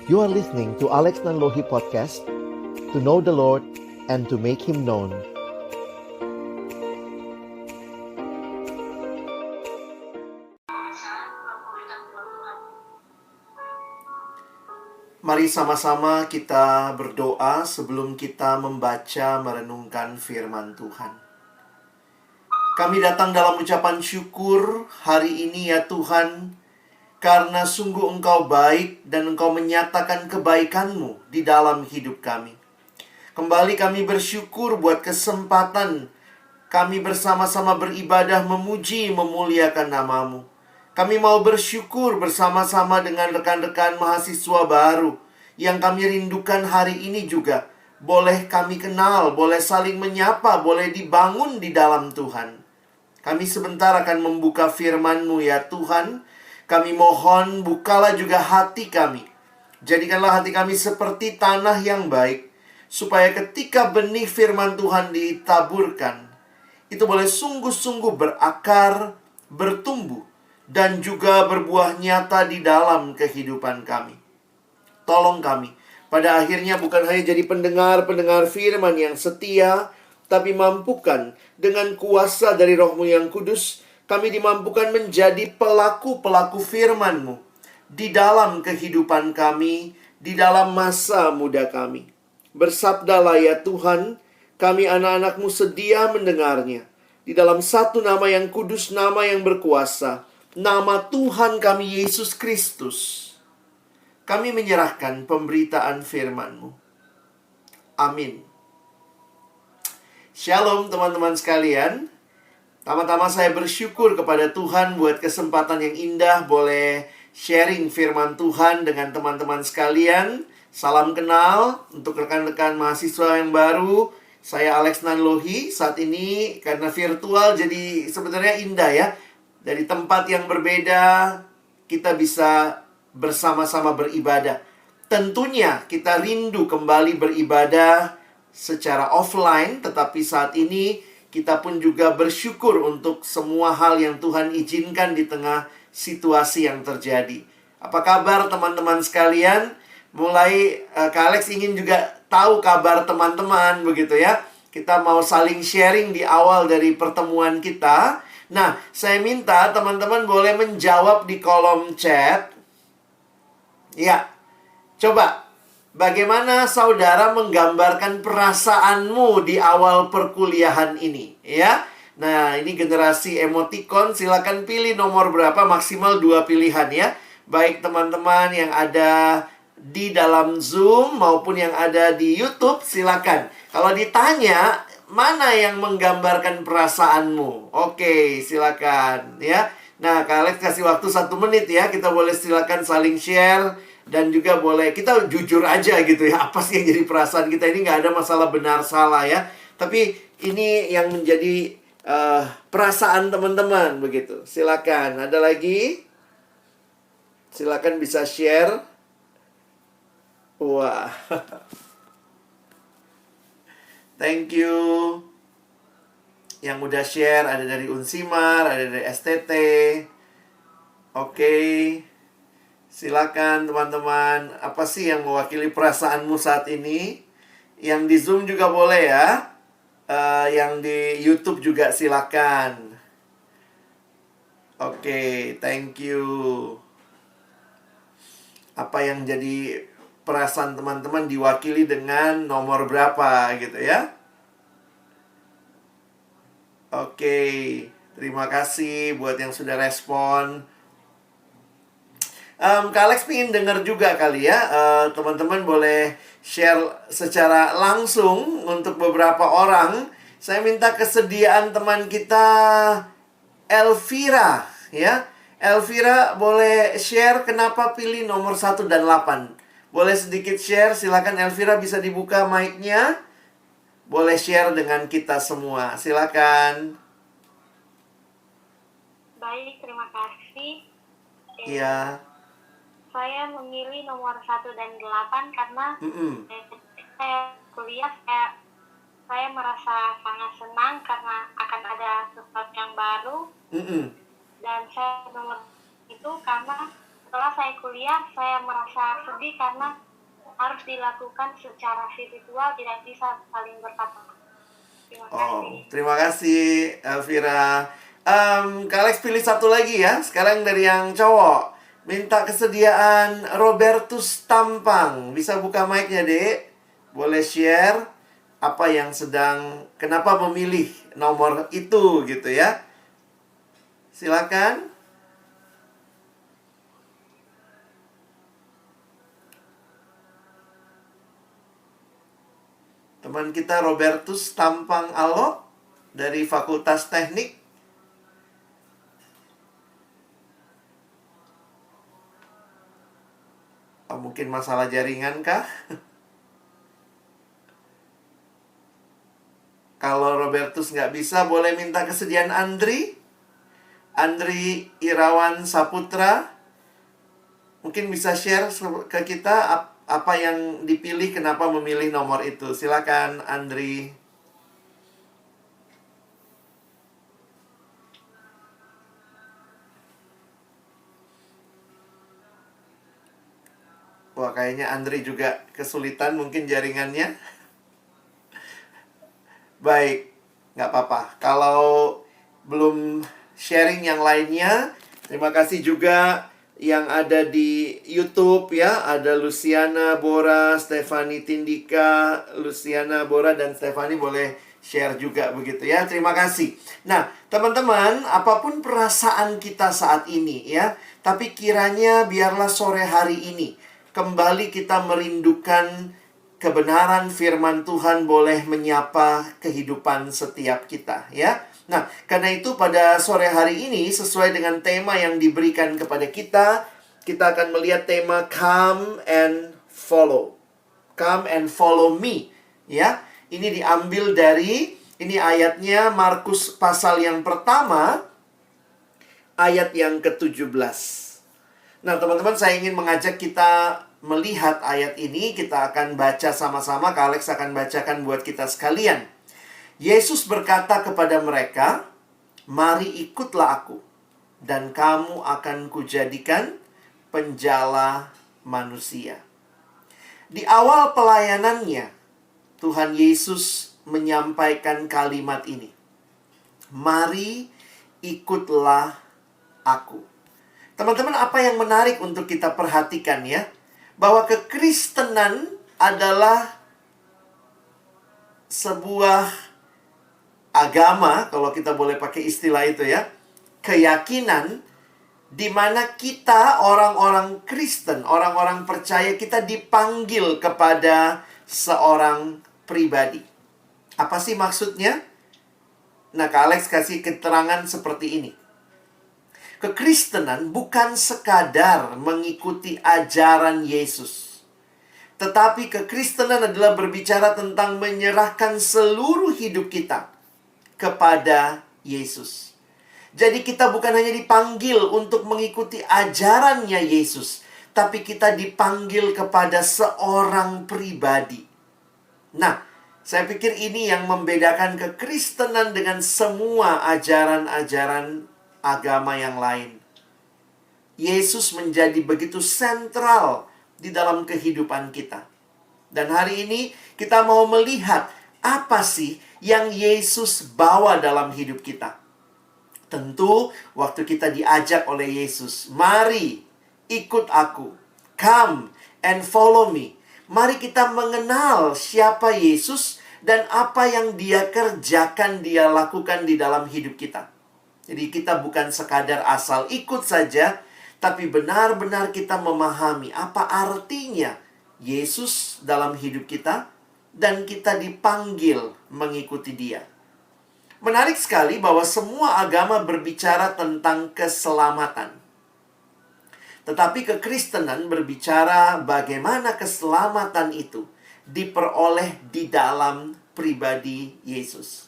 You are listening to Alex Nanlohi Podcast, to know the Lord and to make Him known. Mari sama-sama kita berdoa sebelum kita membaca merenungkan firman Tuhan. Kami datang dalam ucapan syukur hari ini ya Tuhan, karena sungguh Engkau baik dan Engkau menyatakan kebaikan-Mu di dalam hidup kami. Kembali kami bersyukur buat kesempatan kami bersama-sama beribadah, memuji, memuliakan nama-Mu. Kami mau bersyukur bersama-sama dengan rekan-rekan mahasiswa baru yang kami rindukan hari ini juga. Boleh kami kenal, boleh saling menyapa, boleh dibangun di dalam Tuhan. Kami sebentar akan membuka firman-Mu ya Tuhan. Kami mohon bukalah juga hati kami. Jadikanlah hati kami seperti tanah yang baik, supaya ketika benih firman Tuhan ditaburkan, itu boleh sungguh-sungguh berakar, bertumbuh, dan juga berbuah nyata di dalam kehidupan kami. Tolong kami, pada akhirnya bukan hanya jadi pendengar-pendengar firman yang setia, tapi mampukan dengan kuasa dari Roh-Mu yang kudus, kami dimampukan menjadi pelaku-pelaku firman-Mu di dalam kehidupan kami, di dalam masa muda kami. Bersabdalah ya Tuhan, kami anak-anak-Mu sedia mendengarnya. Di dalam satu nama yang kudus, nama yang berkuasa, nama Tuhan kami Yesus Kristus, kami menyerahkan pemberitaan firman-Mu. Amin. Shalom teman-teman sekalian. Pertama-tama saya bersyukur kepada Tuhan buat kesempatan yang indah boleh sharing firman Tuhan dengan teman-teman sekalian. Salam kenal untuk rekan-rekan mahasiswa yang baru. Saya Alex Nanlohi. Saat ini karena virtual jadi sebenarnya indah ya. Dari tempat yang berbeda kita bisa bersama-sama beribadah. Tentunya kita rindu kembali beribadah secara offline, tetapi saat ini kita pun juga bersyukur untuk semua hal yang Tuhan izinkan di tengah situasi yang terjadi. Apa kabar teman-teman sekalian? Mulai Kak Alex ingin juga tahu kabar teman-teman begitu ya. Kita mau saling sharing di awal dari pertemuan kita. Nah, saya minta teman-teman boleh menjawab di kolom chat. Ya, coba bagaimana saudara menggambarkan perasaanmu di awal perkuliahan ini, ya? Nah, ini generasi emoticon, silakan pilih nomor berapa, maksimal 2 pilihan ya. Baik teman-teman yang ada di dalam Zoom maupun yang ada di YouTube, silakan. Kalau ditanya, mana yang menggambarkan perasaanmu? Oke, silakan ya. Nah, Kak Alex kasih waktu 1 menit ya. Kita boleh silakan saling share. Dan juga boleh, kita jujur aja gitu ya. Apa sih yang jadi perasaan kita ini, nggak ada masalah benar salah ya. Tapi ini yang menjadi perasaan teman-teman begitu. Silakan, ada lagi? Silakan bisa share. Wah. Thank you. Yang udah share ada dari Unsimar, ada dari STT. Oke. Silakan teman-teman. Apa sih yang mewakili perasaanmu saat ini? Yang di Zoom juga boleh ya. Yang di YouTube juga silakan. Oke, thank you. Apa yang jadi perasaan teman-teman diwakili dengan nomor berapa gitu ya? Oke, terima kasih buat yang sudah respon. Kak Alex pengen dengar juga kali ya. Teman-teman boleh share secara langsung untuk beberapa orang. Saya minta kesediaan teman kita Elvira ya. Elvira boleh share kenapa pilih nomor 1 dan 8. Boleh sedikit share, silakan Elvira, bisa dibuka mic-nya. Boleh share dengan kita semua, silakan. Baik, terima kasih. Iya. Saya memilih nomor 1 dan 8 karena saya kuliah, saya merasa sangat senang karena akan ada sesuatu yang baru. Dan saya nomor itu karena setelah saya kuliah, saya merasa sedih karena harus dilakukan secara virtual, tidak bisa saling bertatap. Terima kasih. Terima kasih, Elvira. Kak Alex pilih satu lagi ya. Sekarang dari yang cowok. Minta kesediaan Robertus Tampang. Bisa buka mic-nya, Dek? Boleh share apa yang kenapa memilih nomor itu gitu ya. Silakan. Teman kita Robertus Tampang Alo dari Fakultas Teknik. Mungkin masalah jaringan kah? Kalau Robertus nggak bisa, boleh minta kesediaan Andri. Andri Irawan Saputra. Mungkin bisa share ke kita apa yang dipilih, kenapa memilih nomor itu. Silakan, Andri. Wah, kayaknya Andri juga kesulitan mungkin jaringannya. Baik, nggak apa-apa. Kalau belum sharing yang lainnya, terima kasih juga yang ada di YouTube ya. Ada Luciana Bora, Stefani Tindika, Luciana Bora dan Stefani boleh share juga begitu ya. Terima kasih. Nah, teman-teman, apapun perasaan kita saat ini ya, tapi kiranya biarlah sore hari ini kembali kita merindukan kebenaran firman Tuhan boleh menyapa kehidupan setiap kita ya. Nah, karena itu pada sore hari ini sesuai dengan tema yang diberikan kepada kita, kita akan melihat tema Come and Follow. Come and follow me ya. Ini diambil dari ini ayatnya Markus pasal yang pertama ayat yang ke-17. Nah, teman-teman, saya ingin mengajak kita melihat ayat ini. Kita akan baca sama-sama. Kak Alex akan bacakan buat kita sekalian. Yesus berkata kepada mereka, "Mari ikutlah aku, dan kamu akan kujadikan penjala manusia." Di awal pelayanannya, Tuhan Yesus menyampaikan kalimat ini. Mari ikutlah aku. Teman-teman, apa yang menarik untuk kita perhatikan ya? Bahwa kekristenan adalah sebuah agama, kalau kita boleh pakai istilah itu ya. Keyakinan di mana kita orang-orang Kristen, orang-orang percaya, kita dipanggil kepada seorang pribadi. Apa sih maksudnya? Nah, Kak Alex kasih keterangan seperti ini. Kekristenan bukan sekadar mengikuti ajaran Yesus. Tetapi kekristenan adalah berbicara tentang menyerahkan seluruh hidup kita kepada Yesus. Jadi kita bukan hanya dipanggil untuk mengikuti ajarannya Yesus, tapi kita dipanggil kepada seorang pribadi. Nah, saya pikir ini yang membedakan kekristenan dengan semua ajaran-ajaran agama yang lain. Yesus menjadi begitu sentral di dalam kehidupan kita. Dan hari ini kita mau melihat apa sih yang Yesus bawa dalam hidup kita. Tentu waktu kita diajak oleh Yesus, "Mari ikut aku. Come and follow me." Mari kita mengenal siapa Yesus dan apa yang Dia kerjakan, Dia lakukan di dalam hidup kita. Jadi kita bukan sekadar asal ikut saja, tapi benar-benar kita memahami apa artinya Yesus dalam hidup kita, dan kita dipanggil mengikuti Dia. Menarik sekali bahwa semua agama berbicara tentang keselamatan. Tetapi kekristenan berbicara bagaimana keselamatan itu diperoleh di dalam pribadi Yesus.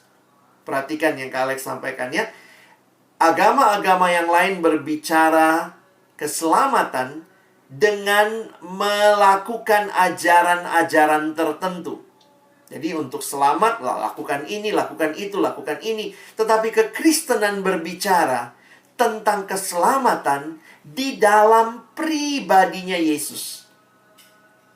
Perhatikan yang Kak Alex sampaikan ya. Agama-agama yang lain berbicara keselamatan dengan melakukan ajaran-ajaran tertentu. Jadi untuk selamat, lakukan ini, lakukan itu, lakukan ini. Tetapi kekristenan berbicara tentang keselamatan di dalam pribadinya Yesus.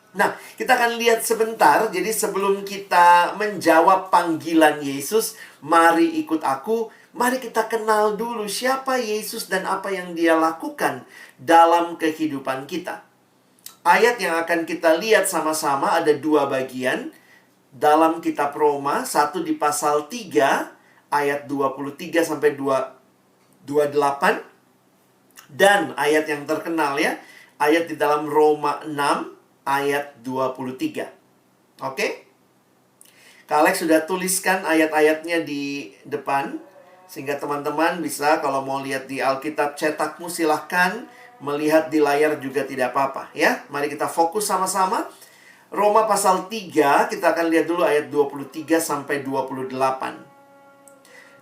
Nah, kita akan lihat sebentar. Jadi sebelum kita menjawab panggilan Yesus, mari ikut aku. Mari kita kenal dulu siapa Yesus dan apa yang dia lakukan dalam kehidupan kita. Ayat yang akan kita lihat sama-sama ada dua bagian dalam kitab Roma. Satu di pasal 3 ayat 23 sampai 28. Dan ayat yang terkenal ya, ayat di dalam Roma 6 ayat 23. Oke? Kak Alex sudah tuliskan ayat-ayatnya di depan, sehingga teman-teman bisa kalau mau lihat di Alkitab cetakmu silahkan, melihat di layar juga tidak apa-apa ya. Mari kita fokus sama-sama. Roma pasal 3, kita akan lihat dulu ayat 23 sampai 28.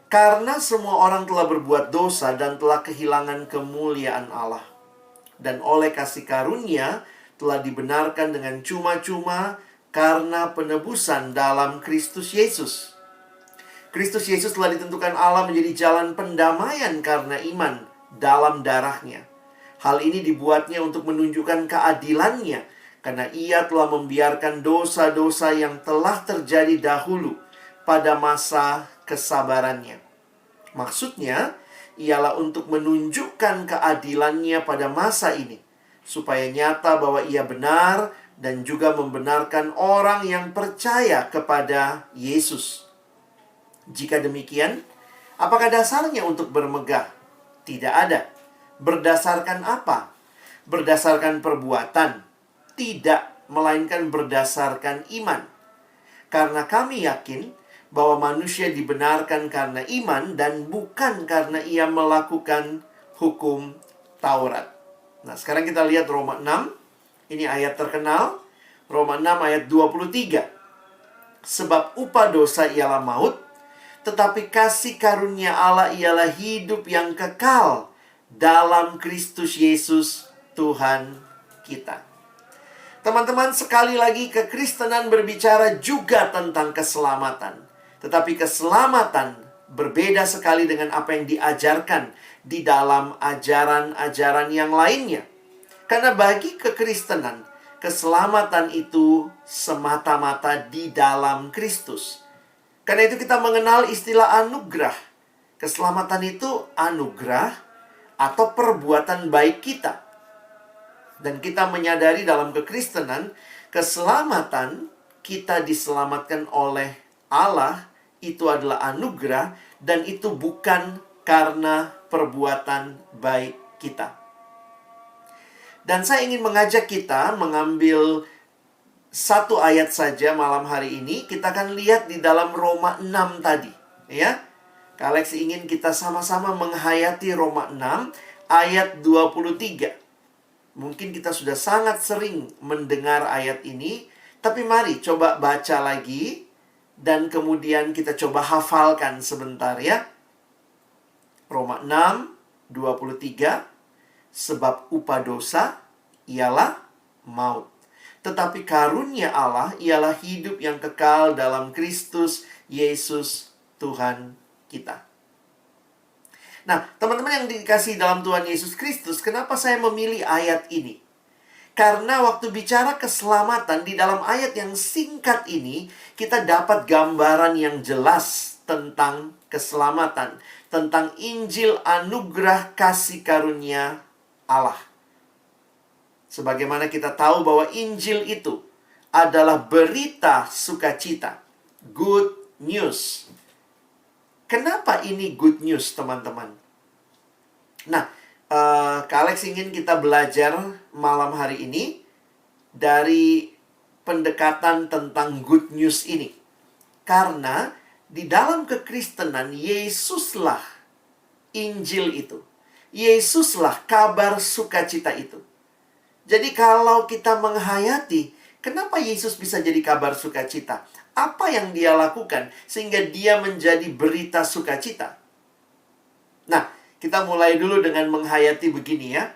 Karena semua orang telah berbuat dosa dan telah kehilangan kemuliaan Allah, dan oleh kasih karunia telah dibenarkan dengan cuma-cuma karena penebusan dalam Kristus Yesus. Kristus Yesus telah ditentukan Allah menjadi jalan pendamaian karena iman dalam darahnya. Hal ini dibuatnya untuk menunjukkan keadilannya, karena ia telah membiarkan dosa-dosa yang telah terjadi dahulu pada masa kesabarannya. Maksudnya, ialah untuk menunjukkan keadilannya pada masa ini, supaya nyata bahwa ia benar dan juga membenarkan orang yang percaya kepada Yesus. Jika demikian, apakah dasarnya untuk bermegah? Tidak ada. Berdasarkan apa? Berdasarkan perbuatan? Tidak, melainkan berdasarkan iman. Karena kami yakin bahwa manusia dibenarkan karena iman dan bukan karena ia melakukan hukum Taurat. Nah, sekarang kita lihat Roma 6. Ini ayat terkenal. Roma 6 ayat 23. Sebab upah dosa ialah maut, tetapi kasih karunia Allah ialah hidup yang kekal dalam Kristus Yesus Tuhan kita. Teman-teman, sekali lagi kekristenan berbicara juga tentang keselamatan. Tetapi keselamatan berbeda sekali dengan apa yang diajarkan di dalam ajaran-ajaran yang lainnya. Karena bagi kekristenan, keselamatan itu semata-mata di dalam Kristus. Karena itu kita mengenal istilah anugerah. Keselamatan itu anugerah atau perbuatan baik kita. Dan kita menyadari dalam kekristenan, keselamatan kita diselamatkan oleh Allah itu adalah anugerah, dan itu bukan karena perbuatan baik kita. Dan saya ingin mengajak kita mengambil satu ayat saja malam hari ini. Kita akan lihat di dalam Roma 6 tadi, ya. Kak Alex ingin kita sama-sama menghayati Roma 6 ayat 23. Mungkin kita sudah sangat sering mendengar ayat ini, tapi mari coba baca lagi dan kemudian kita coba hafalkan sebentar ya. Roma 6 23. Sebab upah dosa ialah maut, tetapi karunia Allah ialah hidup yang kekal dalam Kristus Yesus Tuhan kita. Nah, teman-teman yang dikasihi dalam Tuhan Yesus Kristus, kenapa saya memilih ayat ini? Karena waktu bicara keselamatan di dalam ayat yang singkat ini, kita dapat gambaran yang jelas tentang keselamatan, tentang Injil anugerah kasih karunia Allah. Sebagaimana kita tahu bahwa Injil itu adalah berita sukacita, good news. Kenapa ini good news, teman-teman? Nah, Kak Alex ingin kita belajar malam hari ini dari pendekatan tentang good news ini. Karena di dalam kekristenan, Yesuslah Injil itu. Yesuslah kabar sukacita itu. Jadi kalau kita menghayati, kenapa Yesus bisa jadi kabar sukacita? Apa yang dia lakukan sehingga dia menjadi berita sukacita? Nah, kita mulai dulu dengan menghayati begini ya.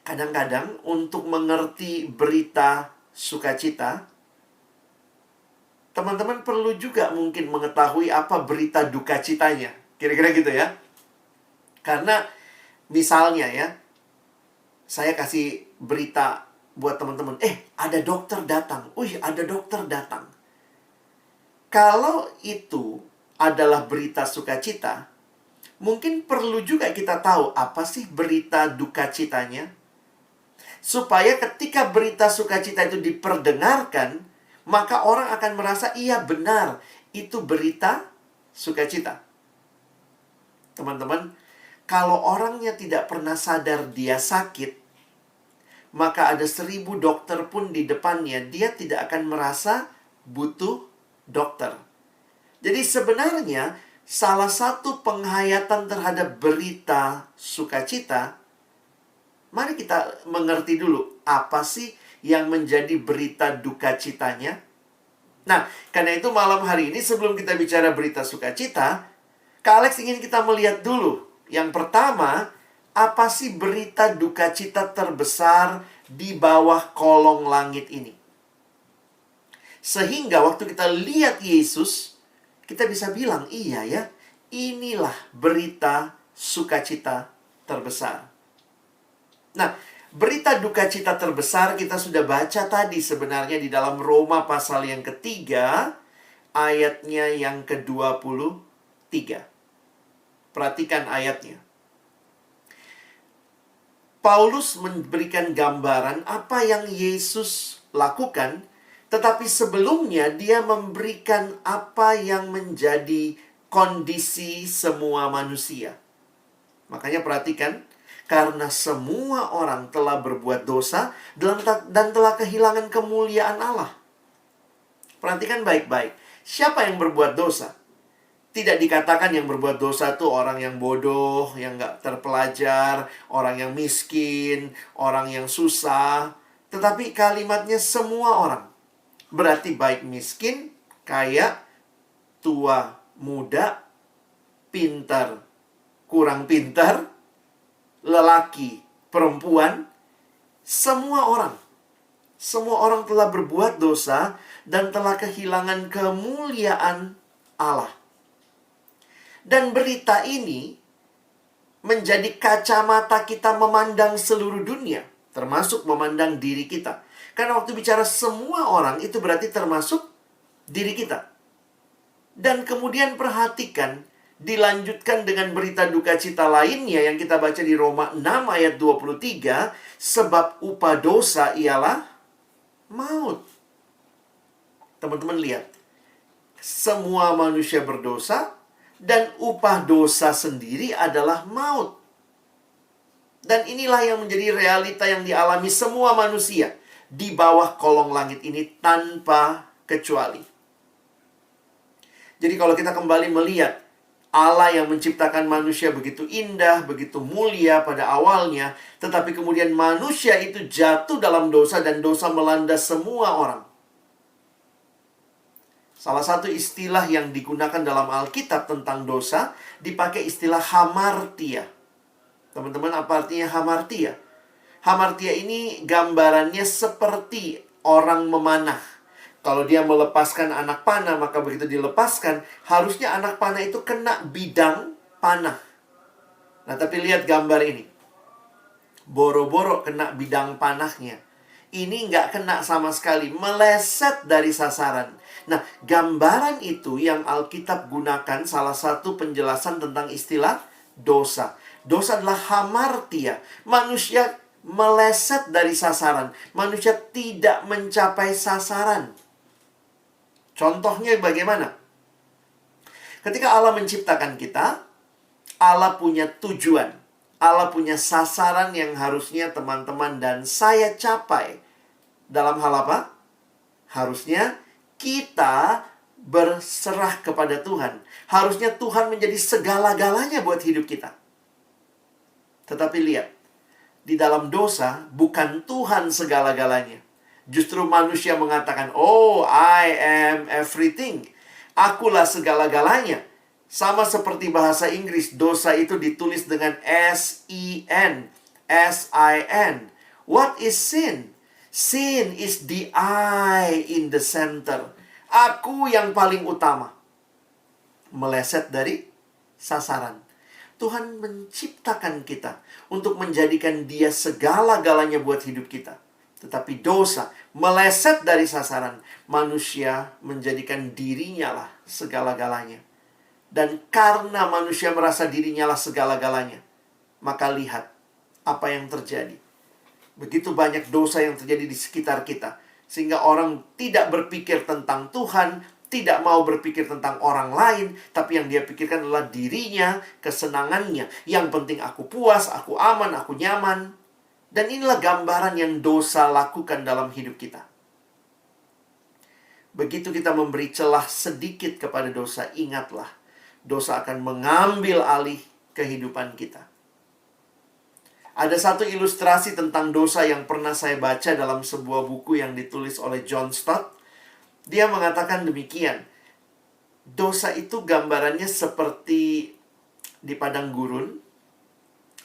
Kadang-kadang untuk mengerti berita sukacita, teman-teman perlu juga mungkin mengetahui apa berita duka citanya. Kira-kira gitu ya. Karena Misalnya ya, saya kasih berita buat teman-teman, ada dokter datang. Ada dokter datang. Kalau itu adalah berita sukacita, mungkin perlu juga kita tahu apa sih berita duka citanya. Supaya ketika berita sukacita itu diperdengarkan, maka orang akan merasa, iya benar, itu berita sukacita. Teman-teman, kalau orangnya tidak pernah sadar dia sakit, maka ada 1000 dokter pun di depannya, dia tidak akan merasa butuh dokter. Jadi sebenarnya salah satu penghayatan terhadap berita sukacita, mari kita mengerti dulu apa sih yang menjadi berita duka citanya. Nah, karena itu malam hari ini sebelum kita bicara berita sukacita, Kak Alex ingin kita melihat dulu. Yang pertama, apa sih berita duka cita terbesar di bawah kolong langit ini? Sehingga waktu kita lihat Yesus, kita bisa bilang, iya ya, inilah berita sukacita terbesar. Nah, berita duka cita terbesar kita sudah baca tadi sebenarnya di dalam Roma pasal yang ketiga, ayatnya yang ke-23. Perhatikan ayatnya. Paulus memberikan gambaran apa yang Yesus lakukan, tetapi sebelumnya dia memberikan apa yang menjadi kondisi semua manusia. Makanya perhatikan, karena semua orang telah berbuat dosa dan telah kehilangan kemuliaan Allah. Perhatikan baik-baik. Siapa yang berbuat dosa? Tidak dikatakan yang berbuat dosa itu orang yang bodoh, yang nggak terpelajar, orang yang miskin, orang yang susah. Tetapi kalimatnya semua orang. Berarti baik miskin, kaya, tua, muda, pintar, kurang pintar, lelaki, perempuan, semua orang. Semua orang telah berbuat dosa dan telah kehilangan kemuliaan Allah. Dan berita ini menjadi kacamata kita memandang seluruh dunia, termasuk memandang diri kita. Karena waktu bicara semua orang, itu berarti termasuk diri kita. Dan kemudian perhatikan, dilanjutkan dengan berita duka cita lainnya yang kita baca di Roma 6 ayat 23, sebab upah dosa ialah maut. Teman-teman lihat, semua manusia berdosa, dan upah dosa sendiri adalah maut. Dan inilah yang menjadi realita yang dialami semua manusia di bawah kolong langit ini tanpa kecuali. Jadi kalau kita kembali melihat Allah yang menciptakan manusia begitu indah, begitu mulia pada awalnya, tetapi kemudian manusia itu jatuh dalam dosa dan dosa melanda semua orang. Salah satu istilah yang digunakan dalam Alkitab tentang dosa dipakai istilah hamartia. Teman-teman, apa artinya hamartia? Hamartia ini gambarannya seperti orang memanah. Kalau dia melepaskan anak panah, maka begitu dilepaskan, harusnya anak panah itu kena bidang panah. Nah, tapi lihat gambar ini. Boro-boro kena bidang panahnya. Ini nggak kena sama sekali, meleset dari sasaran. Nah, gambaran itu yang Alkitab gunakan salah satu penjelasan tentang istilah dosa. Dosa adalah hamartia. Manusia meleset dari sasaran. Manusia tidak mencapai sasaran. Contohnya bagaimana? Ketika Allah menciptakan kita, Allah punya tujuan. Allah punya sasaran yang harusnya teman-teman dan saya capai. Dalam hal apa? Harusnya kita berserah kepada Tuhan. Harusnya Tuhan menjadi segala-galanya buat hidup kita. Tetapi lihat, di dalam dosa bukan Tuhan segala-galanya. Justru manusia mengatakan, oh, I am everything. Akulah segala-galanya. Sama seperti bahasa Inggris, dosa itu ditulis dengan S-I-N. S-I-N. What is sin? Sin is the I in the center. Aku yang paling utama. Meleset dari sasaran. Tuhan menciptakan kita untuk menjadikan Dia segala-galanya buat hidup kita. Tetapi dosa meleset dari sasaran. Manusia menjadikan dirinya lah segala-galanya. Dan karena manusia merasa dirinya lah segala-galanya, maka lihat apa yang terjadi. Begitu banyak dosa yang terjadi di sekitar kita. Sehingga orang tidak berpikir tentang Tuhan, tidak mau berpikir tentang orang lain, tapi yang dia pikirkan adalah dirinya, kesenangannya. Yang penting aku puas, aku aman, aku nyaman. Dan inilah gambaran yang dosa lakukan dalam hidup kita. Begitu kita memberi celah sedikit kepada dosa, ingatlah, dosa akan mengambil alih kehidupan kita. Ada satu ilustrasi tentang dosa yang pernah saya baca dalam sebuah buku yang ditulis oleh John Stott. Dia mengatakan demikian. Dosa itu gambarannya seperti di padang gurun.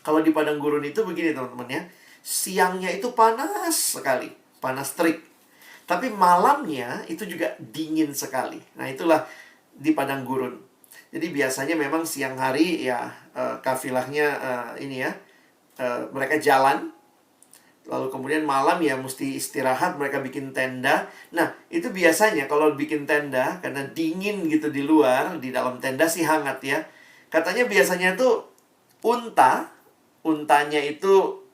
Kalau di padang gurun itu begini teman-teman ya. Siangnya itu panas sekali. Panas terik. Tapi malamnya itu juga dingin sekali. Nah itulah di padang gurun. Jadi biasanya memang siang hari ya kafilahnya mereka jalan. Lalu kemudian malam ya mesti istirahat, mereka bikin tenda. Nah, itu biasanya kalau bikin tenda, karena dingin gitu di luar, di dalam tenda sih hangat ya. Katanya biasanya tuh untanya itu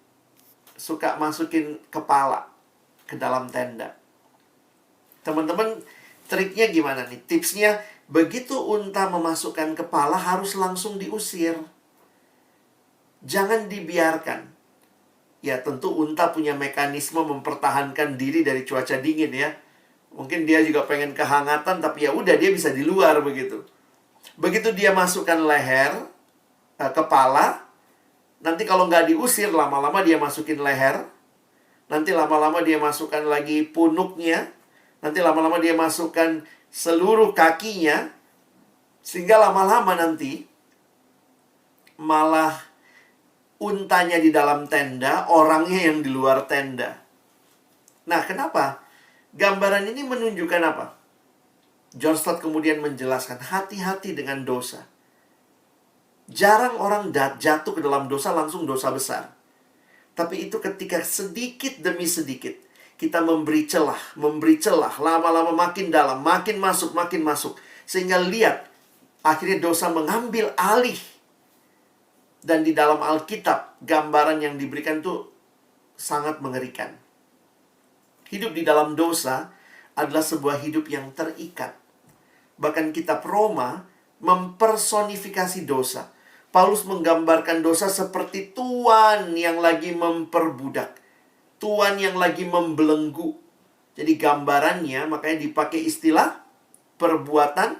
suka masukin kepala ke dalam tenda. Teman-teman, triknya gimana nih? Tipsnya, begitu unta memasukkan kepala harus langsung diusir. Jangan dibiarkan. Ya tentu unta punya mekanisme mempertahankan diri dari cuaca dingin ya. Mungkin dia juga pengen kehangatan, tapi ya udah dia bisa di luar begitu. Begitu dia masukkan leher, kepala, nanti kalau nggak diusir lama-lama dia masukin leher, nanti lama-lama dia masukkan lagi punuknya, nanti lama-lama dia masukkan seluruh kakinya, sehingga lama-lama nanti malah untanya di dalam tenda, orangnya yang di luar tenda. Nah, kenapa? Gambaran ini menunjukkan apa? John Stott kemudian menjelaskan, hati-hati dengan dosa. Jarang orang jatuh ke dalam dosa langsung dosa besar. Tapi itu ketika sedikit demi sedikit kita memberi celah, lama-lama makin dalam, makin masuk. Sehingga lihat, akhirnya dosa mengambil alih. Dan di dalam Alkitab, gambaran yang diberikan itu sangat mengerikan. Hidup di dalam dosa adalah sebuah hidup yang terikat. Bahkan kitab Roma mempersonifikasi dosa. Paulus menggambarkan dosa seperti tuan yang lagi memperbudak. Tuan yang lagi membelenggu. Jadi gambarannya, makanya dipakai istilah perbuatan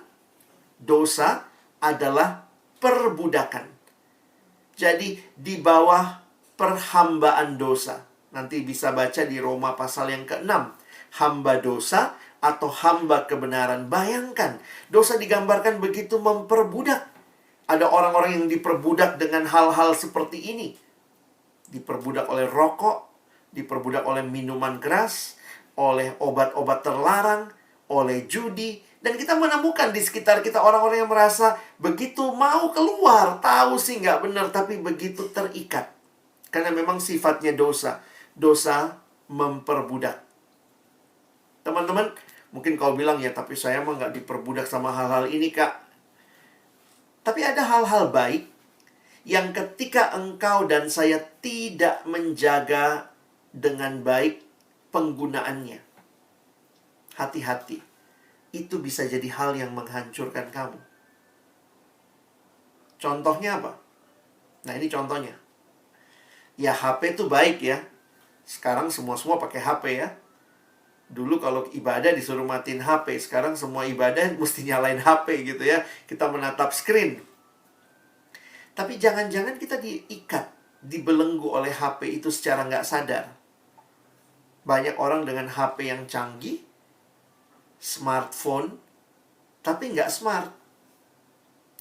dosa adalah perbudakan. Jadi di bawah perhambaan dosa. Nanti bisa baca di Roma pasal yang ke-6. Hamba dosa atau hamba kebenaran. Bayangkan, dosa digambarkan begitu memperbudak. Ada orang-orang yang diperbudak dengan hal-hal seperti ini. Diperbudak oleh rokok, diperbudak oleh minuman keras, oleh obat-obat terlarang, oleh judi. Dan kita menemukan di sekitar kita orang-orang yang merasa begitu mau keluar, tahu sih nggak benar, tapi begitu terikat. Karena memang sifatnya dosa. Dosa memperbudak. Teman-teman, mungkin kau bilang, ya tapi saya mah nggak diperbudak sama hal-hal ini, Kak. Tapi ada hal-hal baik yang ketika engkau dan saya tidak menjaga dengan baik penggunaannya. Hati-hati. Itu bisa jadi hal yang menghancurkan kamu. Contohnya apa? Nah, ini contohnya. Ya, HP itu baik ya. Sekarang semua pakai HP ya. Dulu kalau ibadah disuruh matiin HP. Sekarang semua ibadah mesti nyalain HP gitu ya. Kita menatap screen. Tapi jangan-jangan kita diikat, dibelenggu oleh HP itu secara nggak sadar. Banyak orang dengan HP yang canggih, smartphone, tapi nggak smart.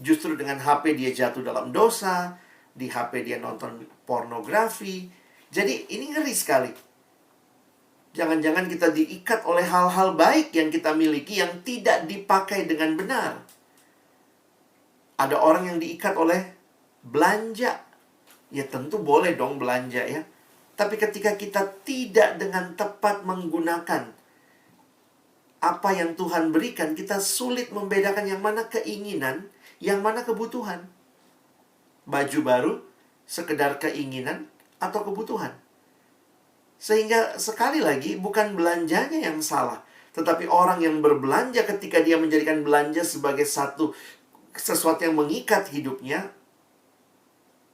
Justru dengan HP dia jatuh dalam dosa, di HP dia nonton pornografi. Jadi ini ngeri sekali. Jangan-jangan kita diikat oleh hal-hal baik yang kita miliki yang tidak dipakai dengan benar. Ada orang yang diikat oleh Belanja. Ya tentu boleh dong belanja ya. Tapi ketika kita tidak dengan tepat menggunakan apa yang Tuhan berikan, kita sulit membedakan yang mana keinginan, yang mana kebutuhan. Baju baru, sekedar keinginan atau kebutuhan. Sehingga sekali lagi bukan belanjanya yang salah, tetapi orang yang berbelanja ketika dia menjadikan belanja sebagai sesuatu yang mengikat hidupnya.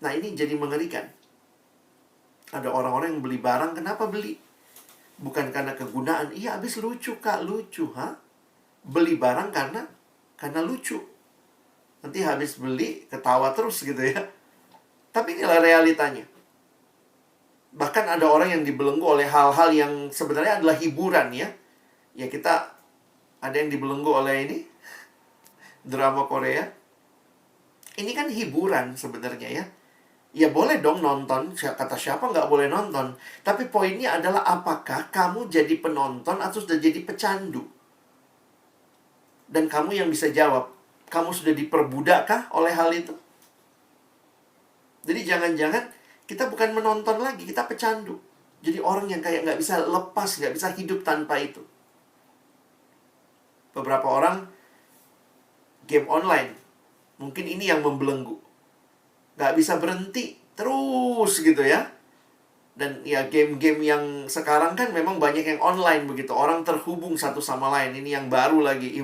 Nah, ini jadi mengerikan. Ada orang-orang yang beli barang, kenapa beli? Bukan karena kegunaan. Iya, habis lucu, Kak. Lucu, ha? Beli barang karena lucu. Nanti habis beli, ketawa terus gitu ya. Tapi inilah realitanya. Bahkan ada orang yang dibelenggu oleh hal-hal yang sebenarnya adalah hiburan ya. Ya kita, ada yang dibelenggu oleh ini, drama Korea. Ini kan hiburan sebenarnya ya. Ya boleh dong nonton, kata siapa nggak boleh nonton. Tapi poinnya adalah apakah kamu jadi penonton atau sudah jadi pecandu? Dan kamu yang bisa jawab, kamu sudah diperbudakkah oleh hal itu? Jadi jangan-jangan kita bukan menonton lagi, kita pecandu. Jadi orang yang kayak nggak bisa lepas, nggak bisa hidup tanpa itu. Beberapa orang game online, mungkin ini yang membelenggu. Nggak bisa berhenti terus gitu ya. Dan ya game-game yang sekarang kan memang banyak yang online begitu. Orang terhubung satu sama lain. Ini yang baru lagi,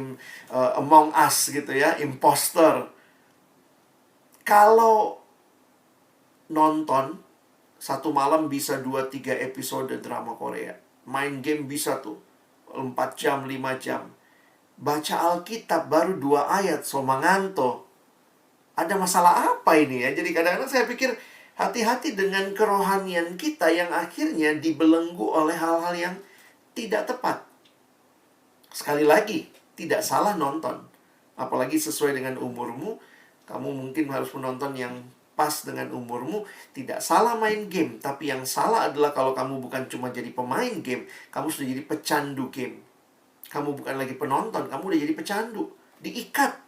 Among Us gitu ya, imposter. Kalau nonton satu malam bisa 2-3 episode drama Korea. Main game bisa tuh 4 jam, 5 jam. Baca Alkitab baru 2 ayat, so manganto. Ada masalah apa ini ya? Jadi kadang-kadang saya pikir hati-hati dengan kerohanian kita yang akhirnya dibelenggu oleh hal-hal yang tidak tepat. Sekali lagi, tidak salah nonton. Apalagi sesuai dengan umurmu. Kamu mungkin harus menonton yang pas dengan umurmu. Tidak salah main game. Tapi yang salah adalah kalau kamu bukan cuma jadi pemain game, kamu sudah jadi pecandu game. Kamu bukan lagi penonton, kamu udah jadi pecandu. Diikat.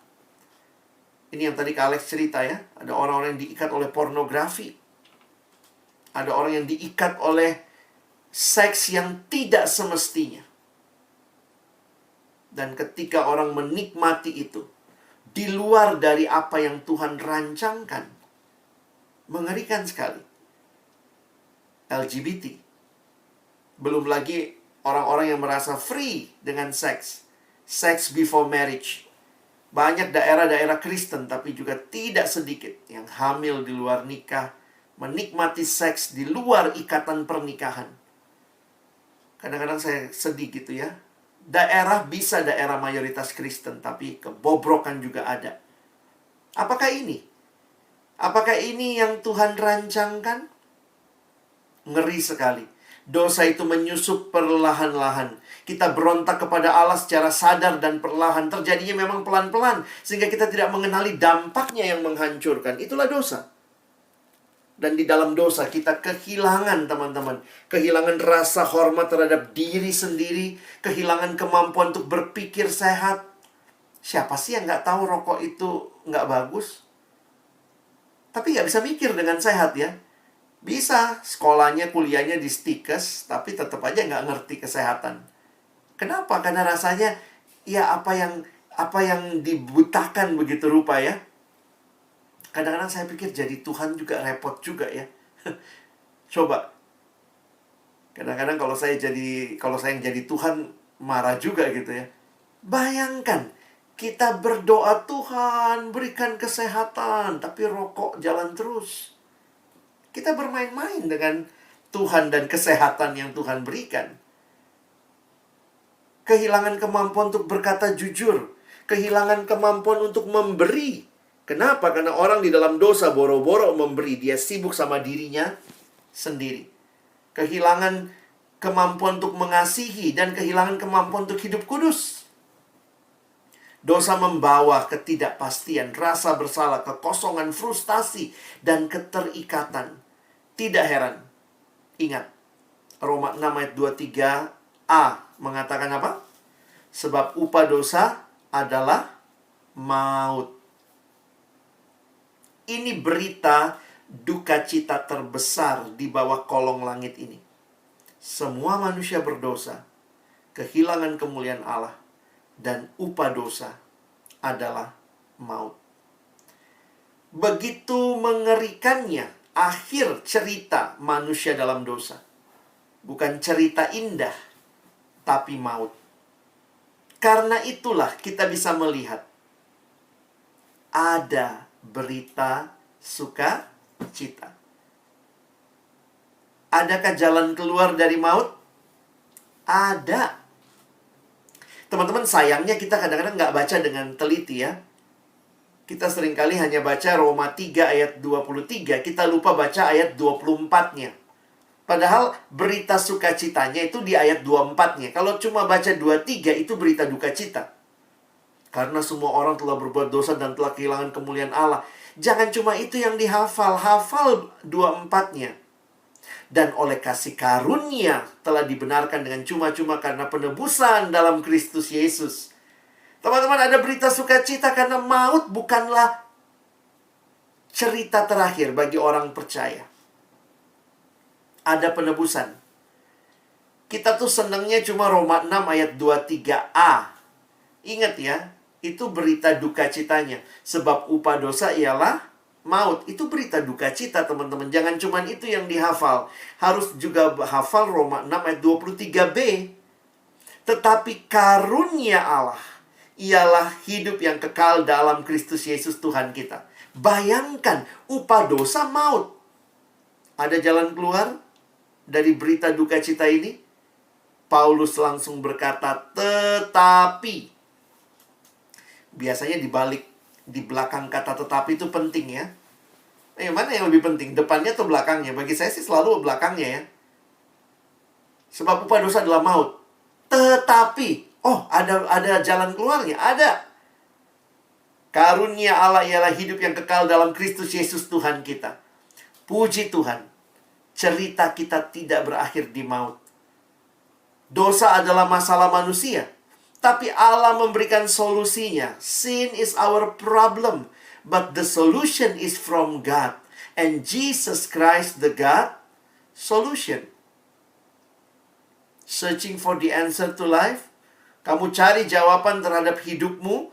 Ini yang tadi Kak Alex cerita ya. Ada orang-orang yang diikat oleh pornografi. Ada orang yang diikat oleh seks yang tidak semestinya. Dan ketika orang menikmati itu, di luar dari apa yang Tuhan rancangkan, mengerikan sekali. LGBT. Belum lagi orang-orang yang merasa free dengan seks. Sex before marriage. Banyak daerah-daerah Kristen, tapi juga tidak sedikit yang hamil di luar nikah, menikmati seks di luar ikatan pernikahan. Kadang-kadang saya sedih gitu ya. Daerah bisa daerah mayoritas Kristen, tapi kebobrokan juga ada. Apakah ini? Apakah ini yang Tuhan rancangkan? Ngeri sekali. Dosa itu menyusup perlahan-lahan. Kita berontak kepada Allah secara sadar dan perlahan. Terjadinya memang pelan-pelan. Sehingga kita tidak mengenali dampaknya yang menghancurkan. Itulah dosa. Dan di dalam dosa kita kehilangan teman-teman. Kehilangan rasa hormat terhadap diri sendiri. Kehilangan kemampuan untuk berpikir sehat. Siapa sih yang nggak tahu rokok itu nggak bagus? Tapi nggak bisa mikir dengan sehat ya. Bisa, sekolahnya, kuliahnya di stikes, tapi tetap aja nggak ngerti kesehatan. Kenapa? Karena rasanya, ya apa yang dibutakan begitu rupa ya. Kadang-kadang saya pikir jadi Tuhan juga repot juga ya. Coba. Kadang-kadang kalau saya yang jadi Tuhan, marah juga gitu ya. Bayangkan, kita berdoa Tuhan, berikan kesehatan, tapi rokok jalan terus. Kita bermain-main dengan Tuhan dan kesehatan yang Tuhan berikan. Kehilangan kemampuan untuk berkata jujur. Kehilangan kemampuan untuk memberi. Kenapa? Karena orang di dalam dosa boro-boro memberi. Dia sibuk sama dirinya sendiri. Kehilangan kemampuan untuk mengasihi dan kehilangan kemampuan untuk hidup kudus. Dosa membawa ketidakpastian, rasa bersalah, kekosongan, frustasi, dan keterikatan. Tidak heran. Ingat, Roma 6 ayat 23a mengatakan apa? Sebab upah dosa adalah maut. Ini berita duka cita terbesar di bawah kolong langit ini. Semua manusia berdosa, kehilangan kemuliaan Allah, dan upah dosa adalah maut. Begitu mengerikannya akhir cerita manusia dalam dosa. Bukan cerita indah, tapi maut. Karena itulah kita bisa melihat ada berita sukacita. Adakah jalan keluar dari maut? Ada. Teman-teman, sayangnya kita kadang-kadang nggak baca dengan teliti ya. Kita seringkali hanya baca Roma 3 ayat 23. Kita lupa baca ayat 24-nya. Padahal berita sukacitanya itu di ayat 24-nya. Kalau cuma baca 23 itu berita duka cita. Karena semua orang telah berbuat dosa dan telah kehilangan kemuliaan Allah. Jangan cuma itu yang dihafal. Hafal 24-nya. Dan oleh kasih karunia telah dibenarkan dengan cuma-cuma karena penebusan dalam Kristus Yesus. Teman-teman, ada berita sukacita karena maut bukanlah cerita terakhir bagi orang percaya. Ada penebusan. Kita tuh senangnya cuma Roma 6 ayat 23a. Ingat ya, itu berita duka citanya. Sebab upah dosa ialah maut. Itu berita duka cita, teman-teman. Jangan cuma itu yang dihafal. Harus juga hafal Roma 6 ayat 23b. Tetapi karunia Allah ialah hidup yang kekal dalam Kristus Yesus Tuhan kita. Bayangkan, upah dosa maut. Ada jalan keluar dari berita duka cita ini? Paulus langsung berkata, tetapi. Biasanya di belakang kata tetapi itu penting ya. Mana yang lebih penting? Depannya atau belakangnya? Bagi saya sih selalu belakangnya ya. Sebab upah dosa adalah maut. Tetapi, ada jalan keluarnya. Ada. Karunia Allah ialah hidup yang kekal dalam Kristus Yesus Tuhan kita. Puji Tuhan. Cerita kita tidak berakhir di maut. Dosa adalah masalah manusia. Tapi Allah memberikan solusinya. Sin is our problem. But the solution is from God. And Jesus Christ the God solution. Searching for the answer to life. Kamu cari jawaban terhadap hidupmu.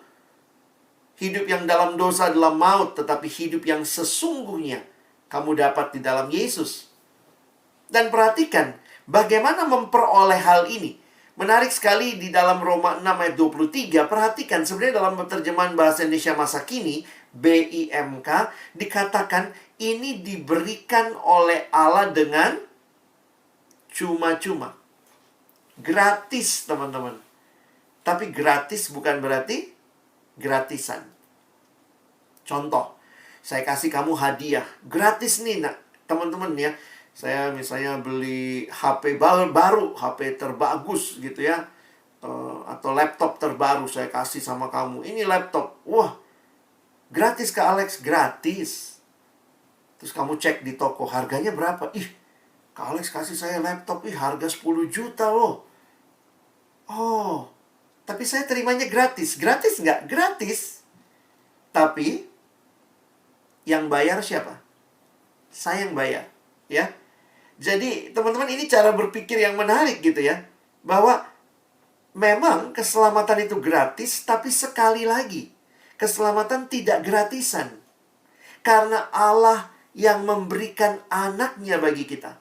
Hidup yang dalam dosa adalah maut. Tetapi hidup yang sesungguhnya kamu dapat di dalam Yesus. Dan perhatikan bagaimana memperoleh hal ini. Menarik sekali di dalam Roma 6 ayat 23. Perhatikan sebenarnya dalam terjemahan bahasa Indonesia masa kini, BIMK, dikatakan ini diberikan oleh Allah dengan cuma-cuma. Gratis, teman-teman. Tapi gratis bukan berarti gratisan. Contoh, saya kasih kamu hadiah. Gratis nih, teman-teman ya. Saya misalnya beli HP baru, HP terbagus gitu ya. Atau laptop terbaru saya kasih sama kamu. Ini laptop. Wah, gratis Kak Alex, gratis. Terus kamu cek di toko, harganya berapa? Ih, Kak Alex kasih saya laptop, harga 10 juta loh. Oh, tapi saya terimanya gratis. Gratis nggak? Gratis. Tapi, yang bayar siapa? Saya yang bayar, ya. Jadi, teman-teman, ini cara berpikir yang menarik gitu ya. Bahwa memang keselamatan itu gratis, tapi sekali lagi, keselamatan tidak gratisan. Karena Allah yang memberikan anaknya bagi kita.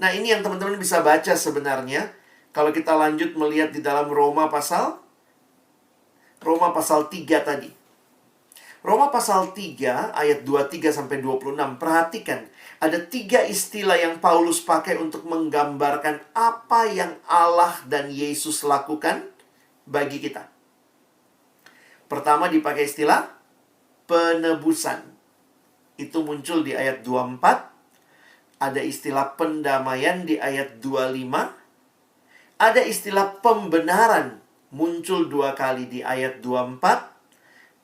Nah, ini yang teman-teman bisa baca sebenarnya. Kalau kita lanjut melihat di dalam Roma pasal 3 tadi. Roma pasal 3 ayat 23-26. Perhatikan, ada 3 istilah yang Paulus pakai untuk menggambarkan apa yang Allah dan Yesus lakukan bagi kita. Pertama dipakai istilah penebusan. Itu muncul di ayat 24. Ada istilah pendamaian di ayat 25. Ada istilah pembenaran muncul 2 kali di ayat 24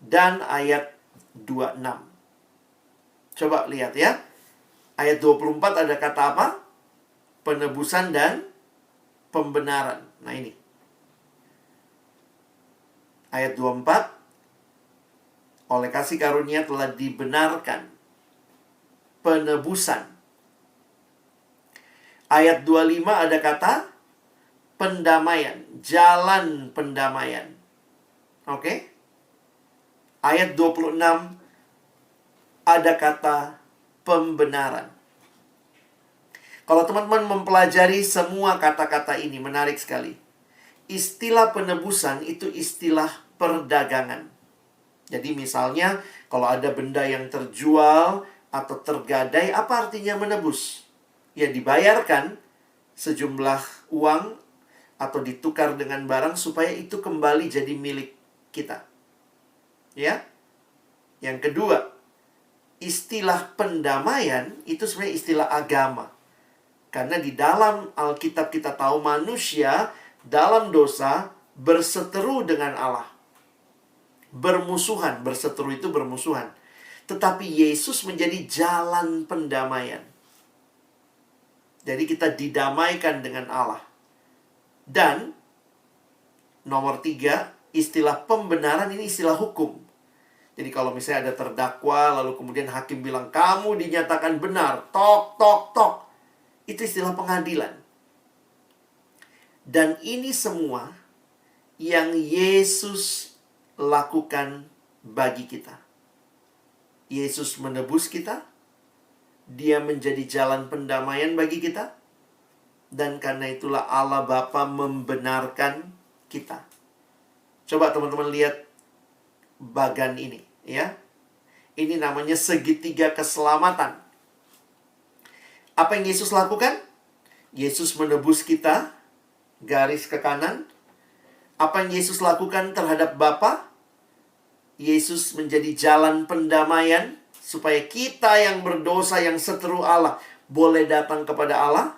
dan ayat 26. Coba lihat ya. Ayat 24 ada kata apa? Penebusan dan pembenaran. Nah ini. Ayat 24. Oleh kasih karunia telah dibenarkan. Penebusan. Ayat 25 ada kata pendamaian, jalan pendamaian. Oke? Ayat 26 ada kata pembenaran. Kalau teman-teman mempelajari semua kata-kata ini, menarik sekali. Istilah penebusan itu istilah perdagangan. Jadi misalnya, kalau ada benda yang terjual atau tergadai, apa artinya menebus? Ya, dibayarkan sejumlah uang atau ditukar dengan barang supaya itu kembali jadi milik kita. Ya. Yang kedua, istilah pendamaian itu sebenarnya istilah agama. Karena di dalam Alkitab kita tahu manusia dalam dosa berseteru dengan Allah. Bermusuhan, berseteru itu bermusuhan. Tetapi Yesus menjadi jalan pendamaian. Jadi kita didamaikan dengan Allah. Dan nomor 3, istilah pembenaran ini istilah hukum. Jadi kalau misalnya ada terdakwa, lalu kemudian hakim bilang, kamu dinyatakan benar, tok, tok, tok. Itu istilah pengadilan. Dan ini semua yang Yesus lakukan bagi kita. Yesus menebus kita. Dia menjadi jalan pendamaian bagi kita. Dan karena itulah Allah Bapa membenarkan kita. Coba teman-teman lihat bagan ini, ya. Ini namanya segitiga keselamatan. Apa yang Yesus lakukan? Yesus menebus kita, garis ke kanan. Apa yang Yesus lakukan terhadap Bapa? Yesus menjadi jalan pendamaian supaya kita yang berdosa, yang seteru Allah, boleh datang kepada Allah.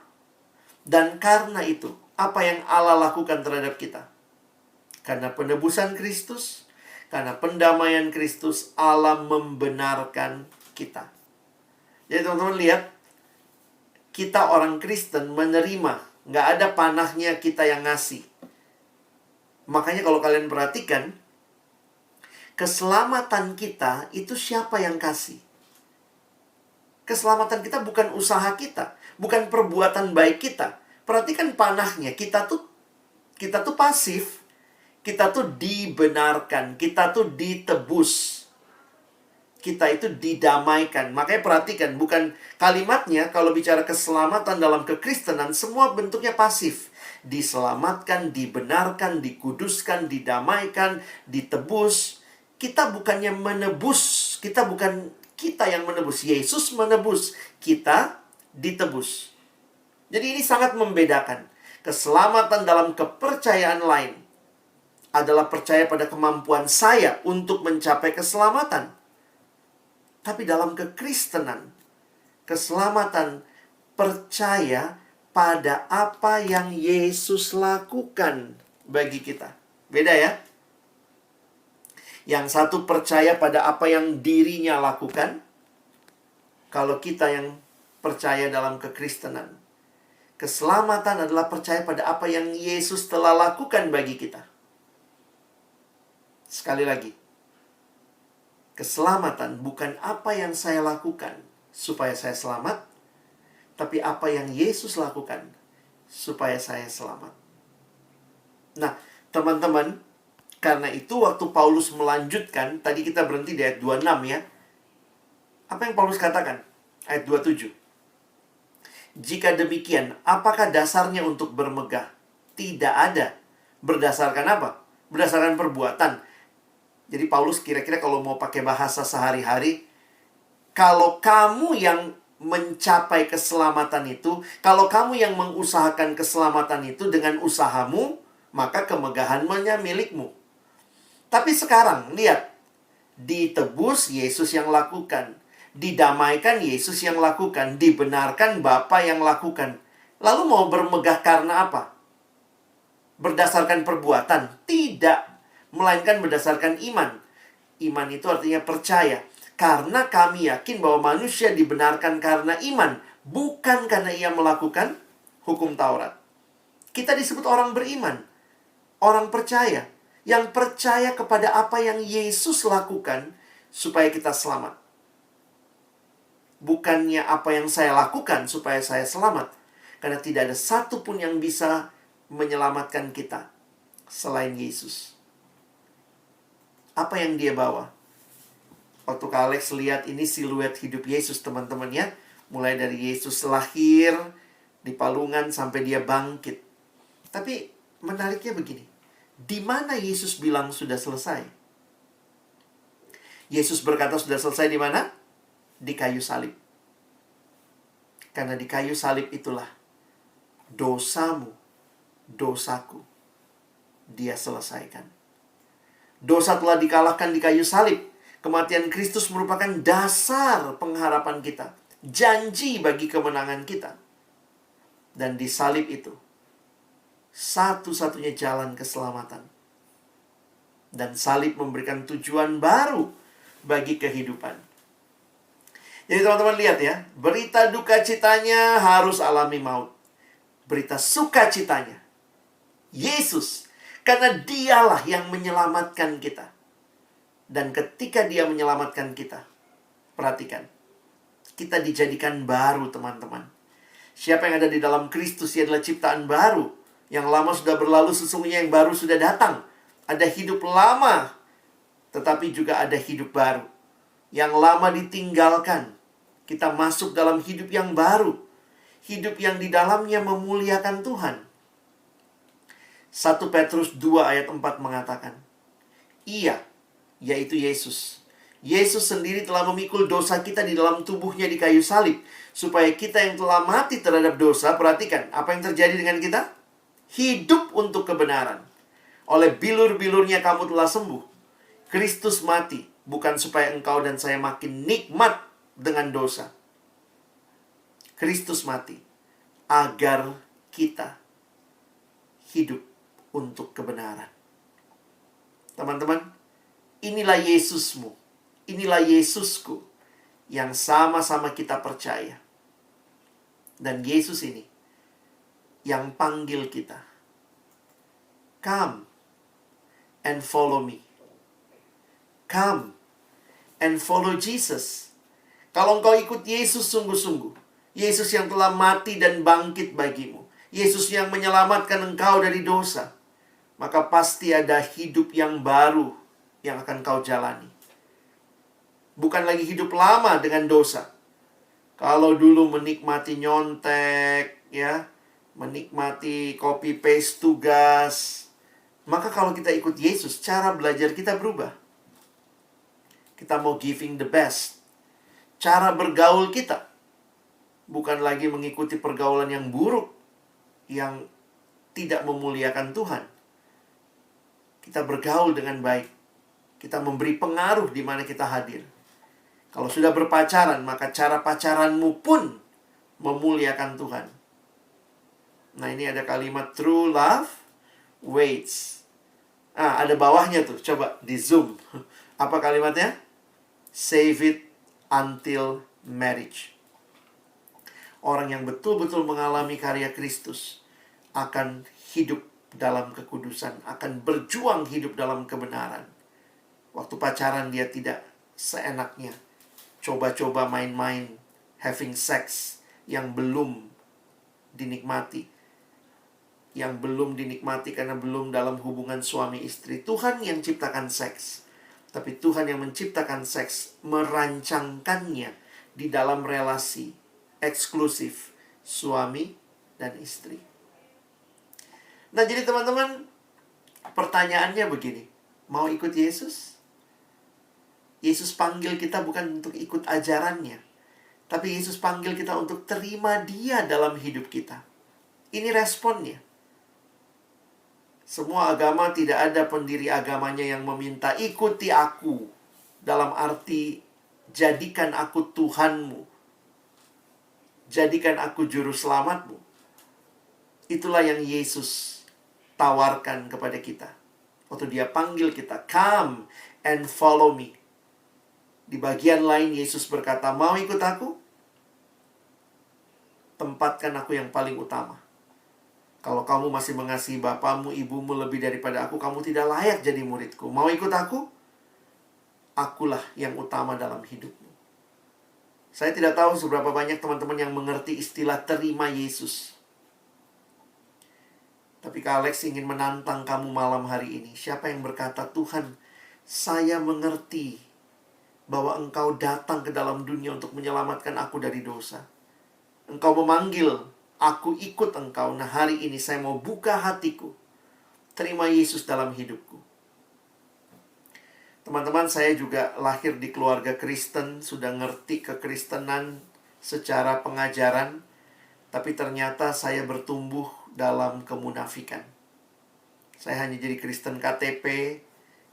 Dan karena itu, apa yang Allah lakukan terhadap kita? Karena penebusan Kristus, karena pendamaian Kristus, Allah membenarkan kita. Jadi teman-teman lihat, kita orang Kristen menerima. Nggak ada panahnya kita yang ngasih. Makanya kalau kalian perhatikan, keselamatan kita itu siapa yang kasih? Keselamatan kita bukan usaha kita, bukan perbuatan baik kita. Perhatikan panahnya, kita tuh pasif, kita tuh dibenarkan, kita tuh ditebus. Kita itu didamaikan. Makanya perhatikan, bukan kalimatnya kalau bicara keselamatan dalam kekristenan, semua bentuknya pasif. Diselamatkan, dibenarkan, dikuduskan, didamaikan, ditebus. Kita bukannya menebus. Kita bukan kita yang menebus. Yesus menebus. Kita ditebus. Jadi ini sangat membedakan. Keselamatan dalam kepercayaan lain adalah percaya pada kemampuan saya untuk mencapai keselamatan. Tapi dalam kekristenan, keselamatan percaya pada apa yang Yesus lakukan bagi kita. Beda ya? Yang satu percaya pada apa yang dirinya lakukan. Kalau kita yang percaya dalam kekristenan, keselamatan adalah percaya pada apa yang Yesus telah lakukan bagi kita. Sekali lagi, keselamatan bukan apa yang saya lakukan supaya saya selamat, tapi apa yang Yesus lakukan supaya saya selamat. Nah, teman-teman, karena itu waktu Paulus melanjutkan, tadi kita berhenti di ayat 26 ya. Apa yang Paulus katakan? Ayat 27. Jika demikian, apakah dasarnya untuk bermegah? Tidak ada. Berdasarkan apa? Berdasarkan perbuatan. Jadi Paulus kira-kira kalau mau pakai bahasa sehari-hari, kalau kamu yang mencapai keselamatan itu, kalau kamu yang mengusahakan keselamatan itu dengan usahamu, maka kemegahannya milikmu. Tapi sekarang, lihat. Ditebus, Yesus yang lakukan. Didamaikan, Yesus yang lakukan. Dibenarkan, Bapa yang lakukan. Lalu mau bermegah karena apa? Berdasarkan perbuatan? Tidak. Melainkan berdasarkan iman. Iman itu artinya percaya. Karena kami yakin bahwa manusia dibenarkan karena iman. Bukan karena ia melakukan hukum Taurat. Kita disebut orang beriman. Orang percaya. Yang percaya kepada apa yang Yesus lakukan supaya kita selamat. Bukannya apa yang saya lakukan supaya saya selamat. Karena tidak ada satupun yang bisa menyelamatkan kita selain Yesus. Apa yang dia bawa? Waktu Kak Alex lihat ini siluet hidup Yesus, teman-teman ya. Mulai dari Yesus lahir di palungan sampai dia bangkit. Tapi menariknya begini. Di mana Yesus bilang sudah selesai? Yesus berkata sudah selesai di mana? Di kayu salib. Karena di kayu salib itulah dosamu, dosaku, dia selesaikan. Dosa telah dikalahkan di kayu salib. Kematian Kristus merupakan dasar pengharapan kita. Janji bagi kemenangan kita. Dan di salib itu, satu-satunya jalan keselamatan. Dan salib memberikan tujuan baru bagi kehidupan. Jadi teman-teman lihat ya, berita duka citanya harus alami maut. Berita sukacitanya, Yesus, karena dialah yang menyelamatkan kita. Dan ketika dia menyelamatkan kita, perhatikan, kita dijadikan baru, teman-teman. Siapa yang ada di dalam Kristus, ia adalah ciptaan baru. Yang lama sudah berlalu, sesungguhnya yang baru sudah datang. Ada hidup lama, tetapi juga ada hidup baru. Yang lama ditinggalkan, kita masuk dalam hidup yang baru. Hidup yang di dalamnya memuliakan Tuhan. 1 Petrus 2 ayat 4 mengatakan, Ia, yaitu Yesus. Yesus sendiri telah memikul dosa kita di dalam tubuhnya di kayu salib. Supaya kita yang telah mati terhadap dosa, perhatikan, apa yang terjadi dengan kita? Hidup untuk kebenaran. Oleh bilur-bilurnya kamu telah sembuh. Kristus mati, bukan supaya engkau dan saya makin nikmat dengan dosa. Kristus mati, agar kita hidup untuk kebenaran. Teman-teman, inilah Yesusmu, inilah Yesusku, yang sama-sama kita percaya. Dan Yesus ini, yang panggil kita. Come and follow me. Come and follow Jesus. Kalau engkau ikut Yesus sungguh-sungguh, Yesus yang telah mati dan bangkit bagimu, Yesus yang menyelamatkan engkau dari dosa, maka pasti ada hidup yang baru yang akan kau jalani. Bukan lagi hidup lama dengan dosa. Kalau dulu menikmati nyontek, ya, menikmati copy paste tugas, maka kalau kita ikut Yesus, cara belajar kita berubah. Kita mau giving the best. Cara bergaul kita bukan lagi mengikuti pergaulan yang buruk, yang tidak memuliakan Tuhan. Kita bergaul dengan baik. Kita memberi pengaruh di mana kita hadir. Kalau sudah berpacaran, maka cara pacaranmu pun memuliakan Tuhan. Nah, ini ada kalimat true love waits. Ada bawahnya tuh. Coba di zoom. Apa kalimatnya? Save it until marriage. Orang yang betul-betul mengalami karya Kristus akan hidup dalam kekudusan, akan berjuang hidup dalam kebenaran. Waktu pacaran dia tidak seenaknya coba-coba main-main, having sex yang belum dinikmati. Yang belum dinikmati karena belum dalam hubungan suami istri. Tuhan yang ciptakan seks. Tapi Tuhan yang menciptakan seks merancangkannya di dalam relasi eksklusif suami dan istri. Nah, jadi teman-teman, pertanyaannya begini. Mau ikut Yesus? Yesus panggil kita bukan untuk ikut ajarannya, tapi Yesus panggil kita untuk terima Dia dalam hidup kita. Ini responnya. Semua agama, tidak ada pendiri agamanya yang meminta ikuti aku, dalam arti jadikan aku Tuhanmu, jadikan aku juru selamatmu. Itulah yang Yesus tawarkan kepada kita waktu Dia panggil kita, come and follow me. Di bagian lain Yesus berkata, mau ikut aku? Tempatkan aku yang paling utama. Kalau kamu masih mengasihi bapamu, ibumu lebih daripada aku, kamu tidak layak jadi muridku. Mau ikut aku? akulah yang utama dalam hidupmu. Saya tidak tahu seberapa banyak teman-teman yang mengerti istilah terima Yesus. Tapi Kak Alex ingin menantang kamu malam hari ini. Siapa yang berkata, Tuhan, saya mengerti bahwa Engkau datang ke dalam dunia untuk menyelamatkan aku dari dosa. Engkau memanggil, aku ikut Engkau. Nah, hari ini saya mau buka hatiku. Terima Yesus dalam hidupku. Teman-teman, saya juga lahir di keluarga Kristen, sudah ngerti kekristenan secara pengajaran, tapi ternyata saya bertumbuh dalam kemunafikan. Saya hanya jadi Kristen KTP,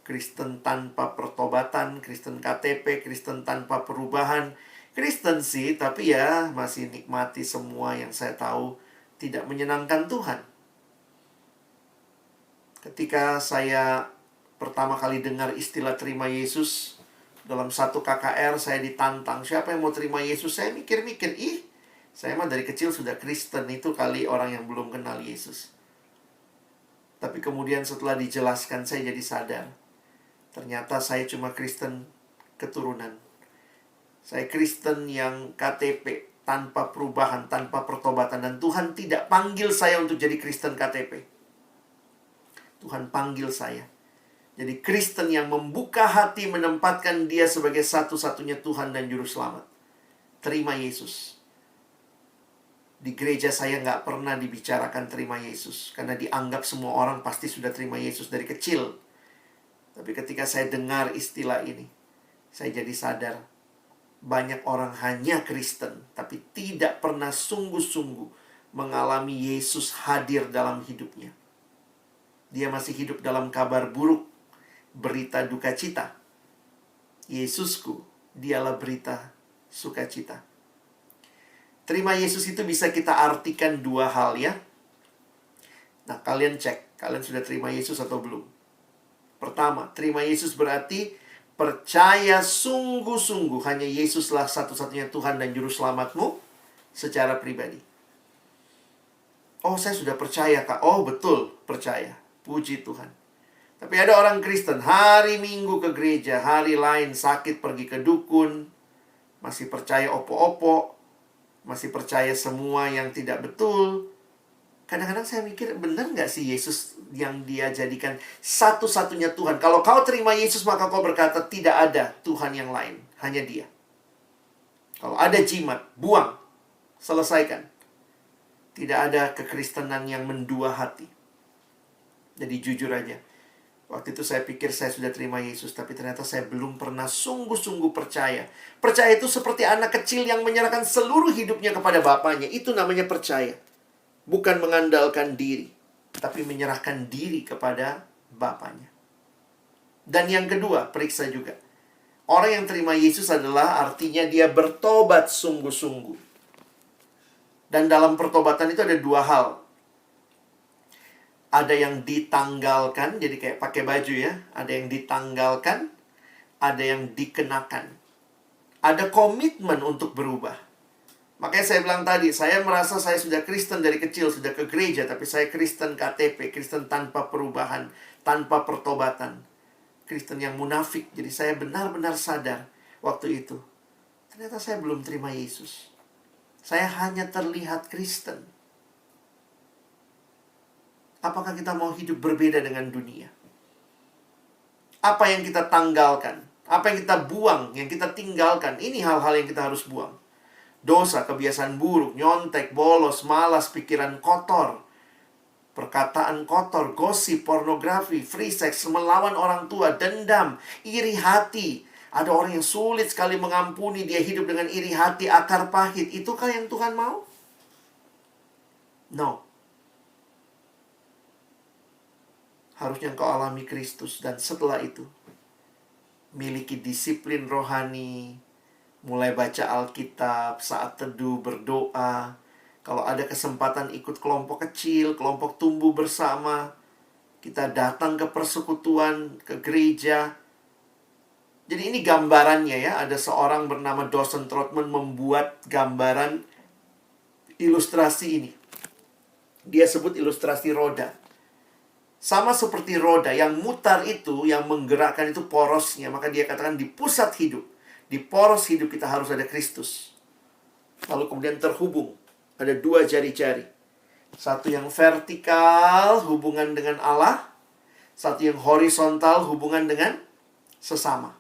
Kristen tanpa pertobatan, Kristen KTP, Kristen tanpa perubahan. Kristen sih, tapi ya masih nikmati semua yang saya tahu tidak menyenangkan Tuhan. Ketika saya pertama kali dengar istilah terima Yesus dalam satu KKR, saya ditantang, siapa yang mau terima Yesus? Saya mikir-mikir, saya mah dari kecil sudah Kristen, itu kali orang yang belum kenal Yesus. Tapi kemudian setelah dijelaskan, saya jadi sadar, ternyata saya cuma Kristen keturunan. Saya Kristen yang KTP, tanpa perubahan, tanpa pertobatan. Dan Tuhan tidak panggil saya untuk jadi Kristen KTP. Tuhan panggil saya jadi Kristen yang membuka hati, menempatkan Dia sebagai satu-satunya Tuhan dan Juru Selamat. Terima Yesus. Di gereja saya nggak pernah dibicarakan terima Yesus, karena dianggap semua orang pasti sudah terima Yesus dari kecil. Tapi ketika saya dengar istilah ini, saya jadi sadar, banyak orang hanya Kristen, tapi tidak pernah sungguh-sungguh mengalami Yesus hadir dalam hidupnya. Dia masih hidup dalam kabar buruk, berita duka cita. Yesusku, dialah berita sukacita. Terima Yesus itu bisa kita artikan dua hal ya. Nah, kalian cek, kalian sudah terima Yesus atau belum? Pertama, terima Yesus berarti percaya sungguh-sungguh hanya Yesuslah satu-satunya Tuhan dan Juru Selamatmu secara pribadi. Oh, saya sudah percaya, Kak. Oh, betul, percaya. Puji Tuhan. Tapi ada orang Kristen, hari Minggu ke gereja, hari lain sakit pergi ke dukun, masih percaya opo-opo, masih percaya semua yang tidak betul. Kadang-kadang saya mikir, benar nggak sih Yesus yang Dia jadikan satu-satunya Tuhan? Kalau kau terima Yesus, maka kau berkata, tidak ada Tuhan yang lain, hanya Dia. Kalau ada jimat, buang, selesaikan. Tidak ada kekristenan yang mendua hati. Jadi jujur aja, waktu itu saya pikir saya sudah terima Yesus, tapi ternyata saya belum pernah sungguh-sungguh percaya. Percaya itu seperti anak kecil yang menyerahkan seluruh hidupnya kepada bapaknya. Itu namanya percaya. Bukan mengandalkan diri, tapi menyerahkan diri kepada bapaknya. Dan yang kedua, periksa juga. Orang yang terima Yesus adalah artinya dia bertobat sungguh-sungguh. Dan dalam pertobatan itu ada dua hal. Ada yang ditanggalkan, jadi kayak pakai baju ya. Ada yang ditanggalkan, ada yang dikenakan. Ada komitmen untuk berubah. Makanya saya bilang tadi, saya merasa saya sudah Kristen dari kecil, sudah ke gereja, tapi saya Kristen KTP, Kristen tanpa perubahan, tanpa pertobatan. Kristen yang munafik. Jadi saya benar-benar sadar waktu itu, ternyata saya belum terima Yesus. Saya hanya terlihat Kristen. Apakah kita mau hidup berbeda dengan dunia? Apa yang kita tanggalkan? Apa yang kita buang, yang kita tinggalkan? Ini hal-hal yang kita harus buang. Dosa, kebiasaan buruk, nyontek, bolos, malas, pikiran kotor, perkataan kotor, gosip, pornografi, free sex, melawan orang tua, dendam, iri hati. Ada orang yang sulit sekali mengampuni, dia hidup dengan iri hati, akar pahit. Itukah yang Tuhan mau? No. Harusnya engkau alami Kristus, dan setelah itu miliki disiplin rohani, mulai baca Alkitab, saat teduh, berdoa. Kalau ada kesempatan ikut kelompok kecil, kelompok tumbuh bersama, kita datang ke persekutuan, ke gereja. Jadi ini gambarannya ya. Ada seorang bernama Dawson Trotman membuat gambaran ilustrasi ini. Dia sebut ilustrasi roda. Sama seperti roda yang mutar itu, yang menggerakkan itu porosnya. Maka dia katakan di pusat hidup, di poros hidup kita harus ada Kristus. Lalu kemudian terhubung. Ada dua jari-jari. Satu yang vertikal, hubungan dengan Allah. Satu yang horizontal, hubungan dengan sesama.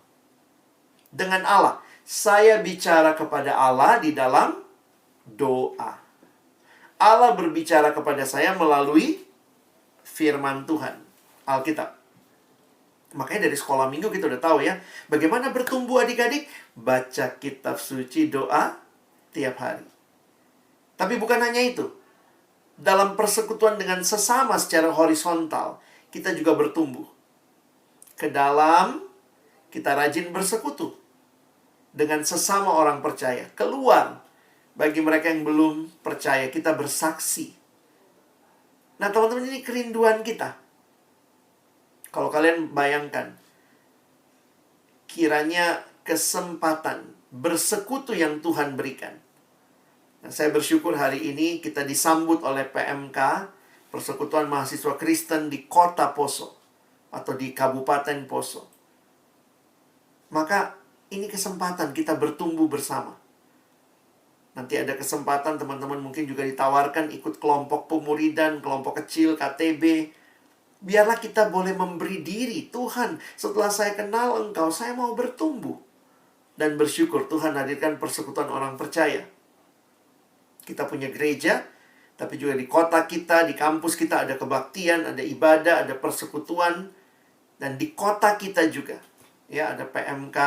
Dengan Allah. Saya bicara kepada Allah di dalam doa. Allah berbicara kepada saya melalui firman Tuhan, Alkitab. Makanya dari sekolah minggu kita udah tahu ya, bagaimana bertumbuh adik-adik? Baca kitab suci, doa tiap hari. Tapi bukan hanya itu. Dalam persekutuan dengan sesama secara horizontal, kita juga bertumbuh. Ke dalam, kita rajin bersekutu dengan sesama orang percaya. Keluar, bagi mereka yang belum percaya, kita bersaksi. Nah, teman-teman, ini kerinduan kita. Kalau kalian bayangkan, kiranya kesempatan bersekutu yang Tuhan berikan. Nah, saya bersyukur hari ini kita disambut oleh PMK, Persekutuan Mahasiswa Kristen di Kota Poso, atau di Kabupaten Poso. Maka, ini kesempatan kita bertumbuh bersama. Nanti ada kesempatan teman-teman mungkin juga ditawarkan ikut kelompok pemuridan, kelompok kecil, KTB. Biarlah kita boleh memberi diri. Tuhan, setelah saya kenal Engkau, saya mau bertumbuh. Dan bersyukur Tuhan hadirkan persekutuan orang percaya. Kita punya gereja, tapi juga di kota kita, di kampus kita ada kebaktian, ada ibadah, ada persekutuan. Dan di kota kita juga, ya, ada PMK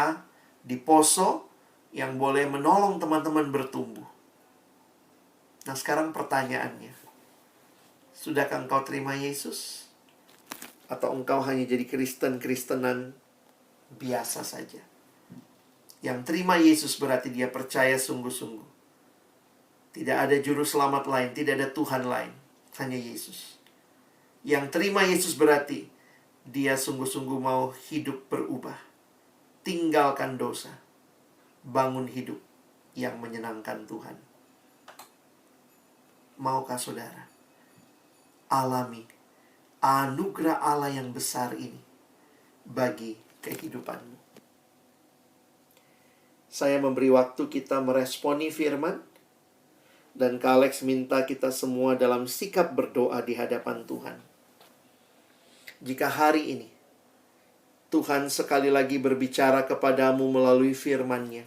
di Poso yang boleh menolong teman-teman bertumbuh. Nah, sekarang pertanyaannya, sudahkah engkau terima Yesus? Atau engkau hanya jadi Kristen-Kristenan biasa saja? Yang terima Yesus berarti dia percaya sungguh-sungguh. Tidak ada juru selamat lain, tidak ada Tuhan lain, hanya Yesus. Yang terima Yesus berarti dia sungguh-sungguh mau hidup berubah. Tinggalkan dosa. Bangun hidup yang menyenangkan Tuhan. Maukah saudara alami anugerah Allah yang besar ini bagi kehidupanmu? Saya memberi waktu kita meresponi firman, dan Kak Alex minta kita semua dalam sikap berdoa di hadapan Tuhan. Jika hari ini Tuhan sekali lagi berbicara kepadamu melalui firman-Nya,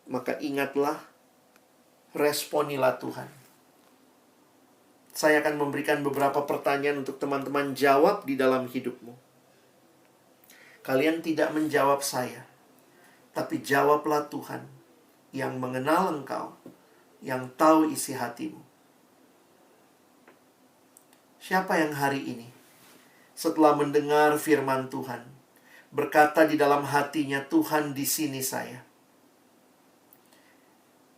maka ingatlah, responilah Tuhan. Saya akan memberikan beberapa pertanyaan untuk teman-teman jawab di dalam hidupmu. Kalian tidak menjawab saya, tapi jawablah Tuhan yang mengenal engkau, yang tahu isi hatimu. Siapa yang hari ini setelah mendengar firman Tuhan berkata di dalam hatinya, Tuhan, di sini saya.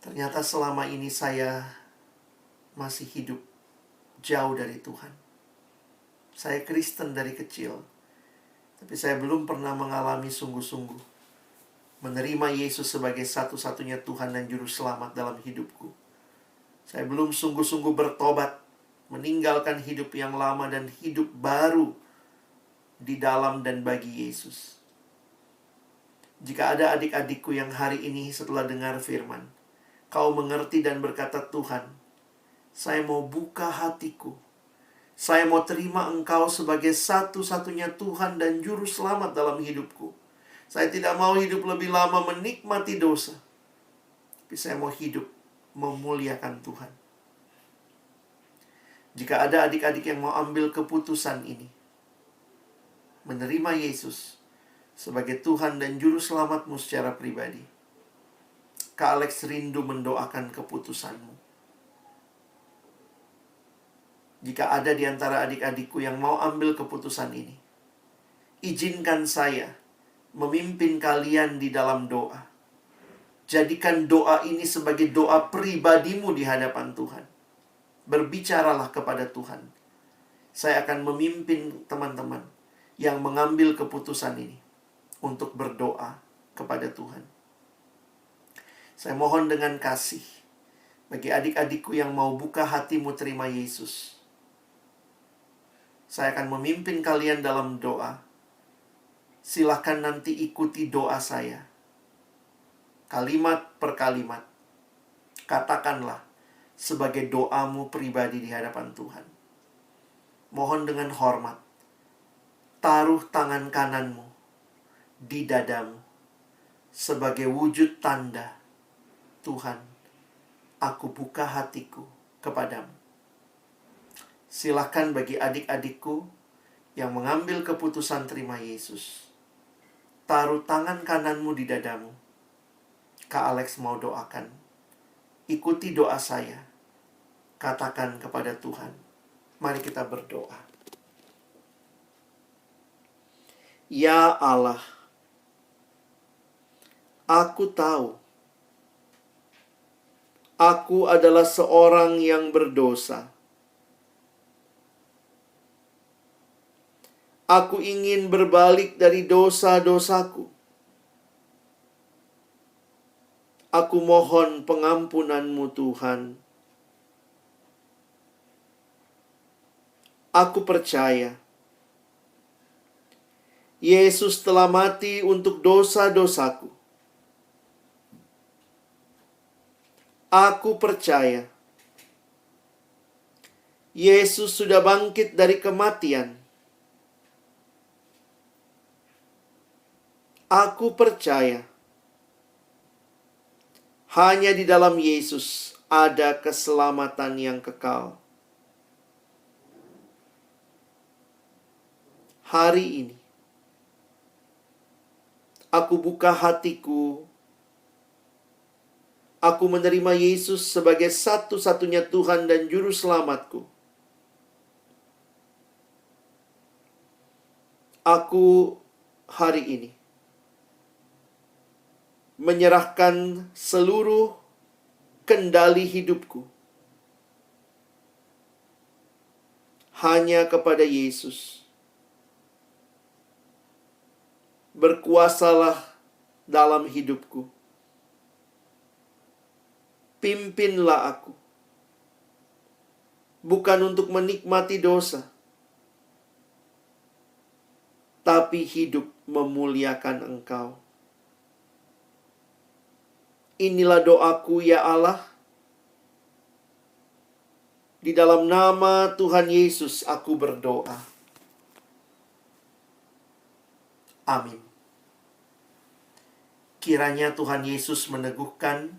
Ternyata selama ini saya masih hidup jauh dari Tuhan. Saya Kristen dari kecil, tapi saya belum pernah mengalami sungguh-sungguh menerima Yesus sebagai satu-satunya Tuhan dan Juru Selamat dalam hidupku. Saya belum sungguh-sungguh bertobat, meninggalkan hidup yang lama dan hidup baru di dalam dan bagi Yesus. Jika ada adik-adikku yang hari ini setelah dengar firman, kau mengerti dan berkata, Tuhan, saya mau buka hatiku. Saya mau terima Engkau sebagai satu-satunya Tuhan dan Juru Selamat dalam hidupku. Saya tidak mau hidup lebih lama menikmati dosa, tapi saya mau hidup memuliakan Tuhan. Jika ada adik-adik yang mau ambil keputusan ini, menerima Yesus sebagai Tuhan dan Juru Selamatmu secara pribadi, Kak Alex rindu mendoakan keputusanmu. Jika ada di antara adik-adikku yang mau ambil keputusan ini, izinkan saya memimpin kalian di dalam doa. Jadikan doa ini sebagai doa pribadimu di hadapan Tuhan. Berbicaralah kepada Tuhan. Saya akan memimpin teman-teman yang mengambil keputusan ini untuk berdoa kepada Tuhan. Saya mohon dengan kasih bagi adik-adikku yang mau buka hatimu terima Yesus. Saya akan memimpin kalian dalam doa. Silakan nanti ikuti doa saya. Kalimat per kalimat. Katakanlah sebagai doamu pribadi di hadapan Tuhan. Mohon dengan hormat. Taruh tangan kananmu di dadamu sebagai wujud tanda, Tuhan, aku buka hatiku kepadamu. Silakan bagi adik-adikku yang mengambil keputusan terima Yesus, taruh tangan kananmu di dadamu. Kak Alex mau doakan. Ikuti doa saya. Katakan kepada Tuhan. Mari kita berdoa. Ya Allah, aku tahu aku adalah seorang yang berdosa. Aku ingin berbalik dari dosa-dosaku. Aku mohon pengampunan-Mu, Tuhan. Aku percaya Yesus telah mati untuk dosa-dosaku. Aku percaya Yesus sudah bangkit dari kematian. Aku percaya hanya di dalam Yesus ada keselamatan yang kekal. Hari ini aku buka hatiku. Aku menerima Yesus sebagai satu-satunya Tuhan dan Juru Selamatku. Aku hari ini menyerahkan seluruh kendali hidupku hanya kepada Yesus. Berkuasalah dalam hidupku. Pimpinlah aku. Bukan untuk menikmati dosa, tapi hidup memuliakan Engkau. Inilah doaku ya Allah. Di dalam nama Tuhan Yesus aku berdoa. Amin. Kiranya Tuhan Yesus meneguhkan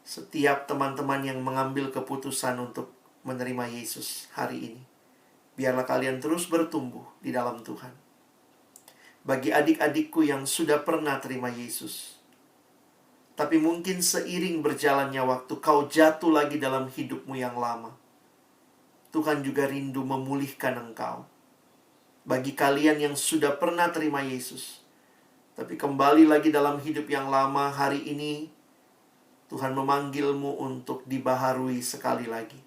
setiap teman-teman yang mengambil keputusan untuk menerima Yesus hari ini. Biarlah kalian terus bertumbuh di dalam Tuhan. Bagi adik-adikku yang sudah pernah terima Yesus, tapi mungkin seiring berjalannya waktu kau jatuh lagi dalam hidupmu yang lama, Tuhan juga rindu memulihkan engkau. Bagi kalian yang sudah pernah terima Yesus, tapi kembali lagi dalam hidup yang lama, hari ini Tuhan memanggilmu untuk dibaharui sekali lagi.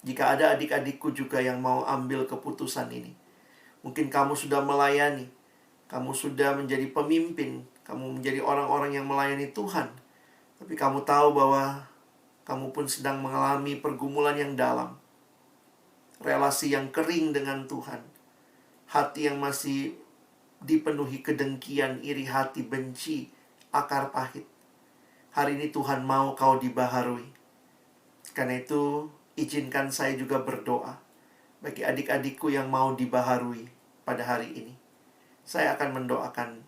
Jika ada adik-adikku juga yang mau ambil keputusan ini, mungkin kamu sudah melayani, kamu sudah menjadi pemimpin, kamu menjadi orang-orang yang melayani Tuhan, tapi kamu tahu bahwa kamu pun sedang mengalami pergumulan yang dalam, relasi yang kering dengan Tuhan, hati yang masih dipenuhi kedengkian, iri hati, benci, akar pahit. Hari ini Tuhan mau kau dibaharui. Karena itu, izinkan saya juga berdoa bagi adik-adikku yang mau dibaharui pada hari ini. Saya akan mendoakan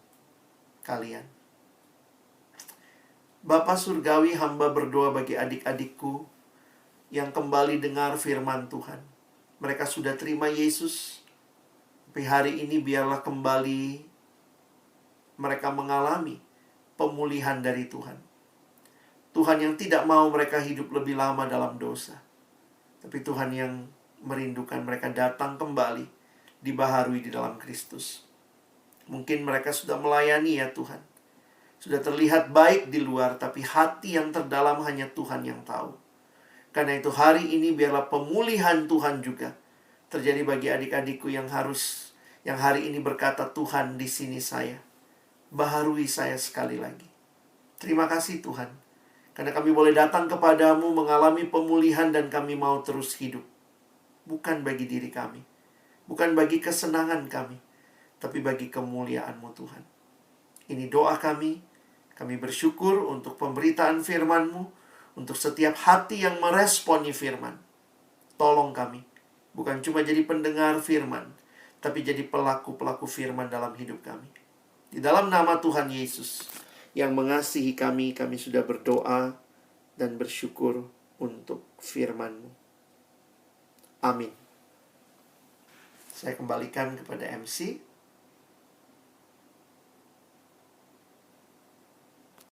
kalian. Bapa Surgawi, hamba berdoa bagi adik-adikku yang kembali dengar firman Tuhan. Mereka sudah terima Yesus, tapi hari ini biarlah kembali mereka mengalami pemulihan dari Tuhan. Tuhan yang tidak mau mereka hidup lebih lama dalam dosa, tapi Tuhan yang merindukan mereka datang kembali, dibaharui di dalam Kristus. Mungkin mereka sudah melayani ya Tuhan, sudah terlihat baik di luar, tapi hati yang terdalam hanya Tuhan yang tahu. Karena itu hari ini biarlah pemulihan Tuhan juga terjadi bagi adik-adikku yang hari ini berkata, Tuhan, di sini saya, baharui saya sekali lagi. Terima kasih Tuhan, karena kami boleh datang kepadamu mengalami pemulihan dan kami mau terus hidup. Bukan bagi diri kami, Bukan bagi kesenangan kami, tapi bagi kemuliaan-Mu Tuhan. Ini doa kami. Kami bersyukur untuk pemberitaan firman-Mu, untuk setiap hati yang meresponi firman. Tolong kami, bukan cuma jadi pendengar firman, tapi jadi pelaku-pelaku firman dalam hidup kami. Di dalam nama Tuhan Yesus yang mengasihi kami, kami sudah berdoa dan bersyukur untuk firman-Mu. Amin. Saya kembalikan kepada MC.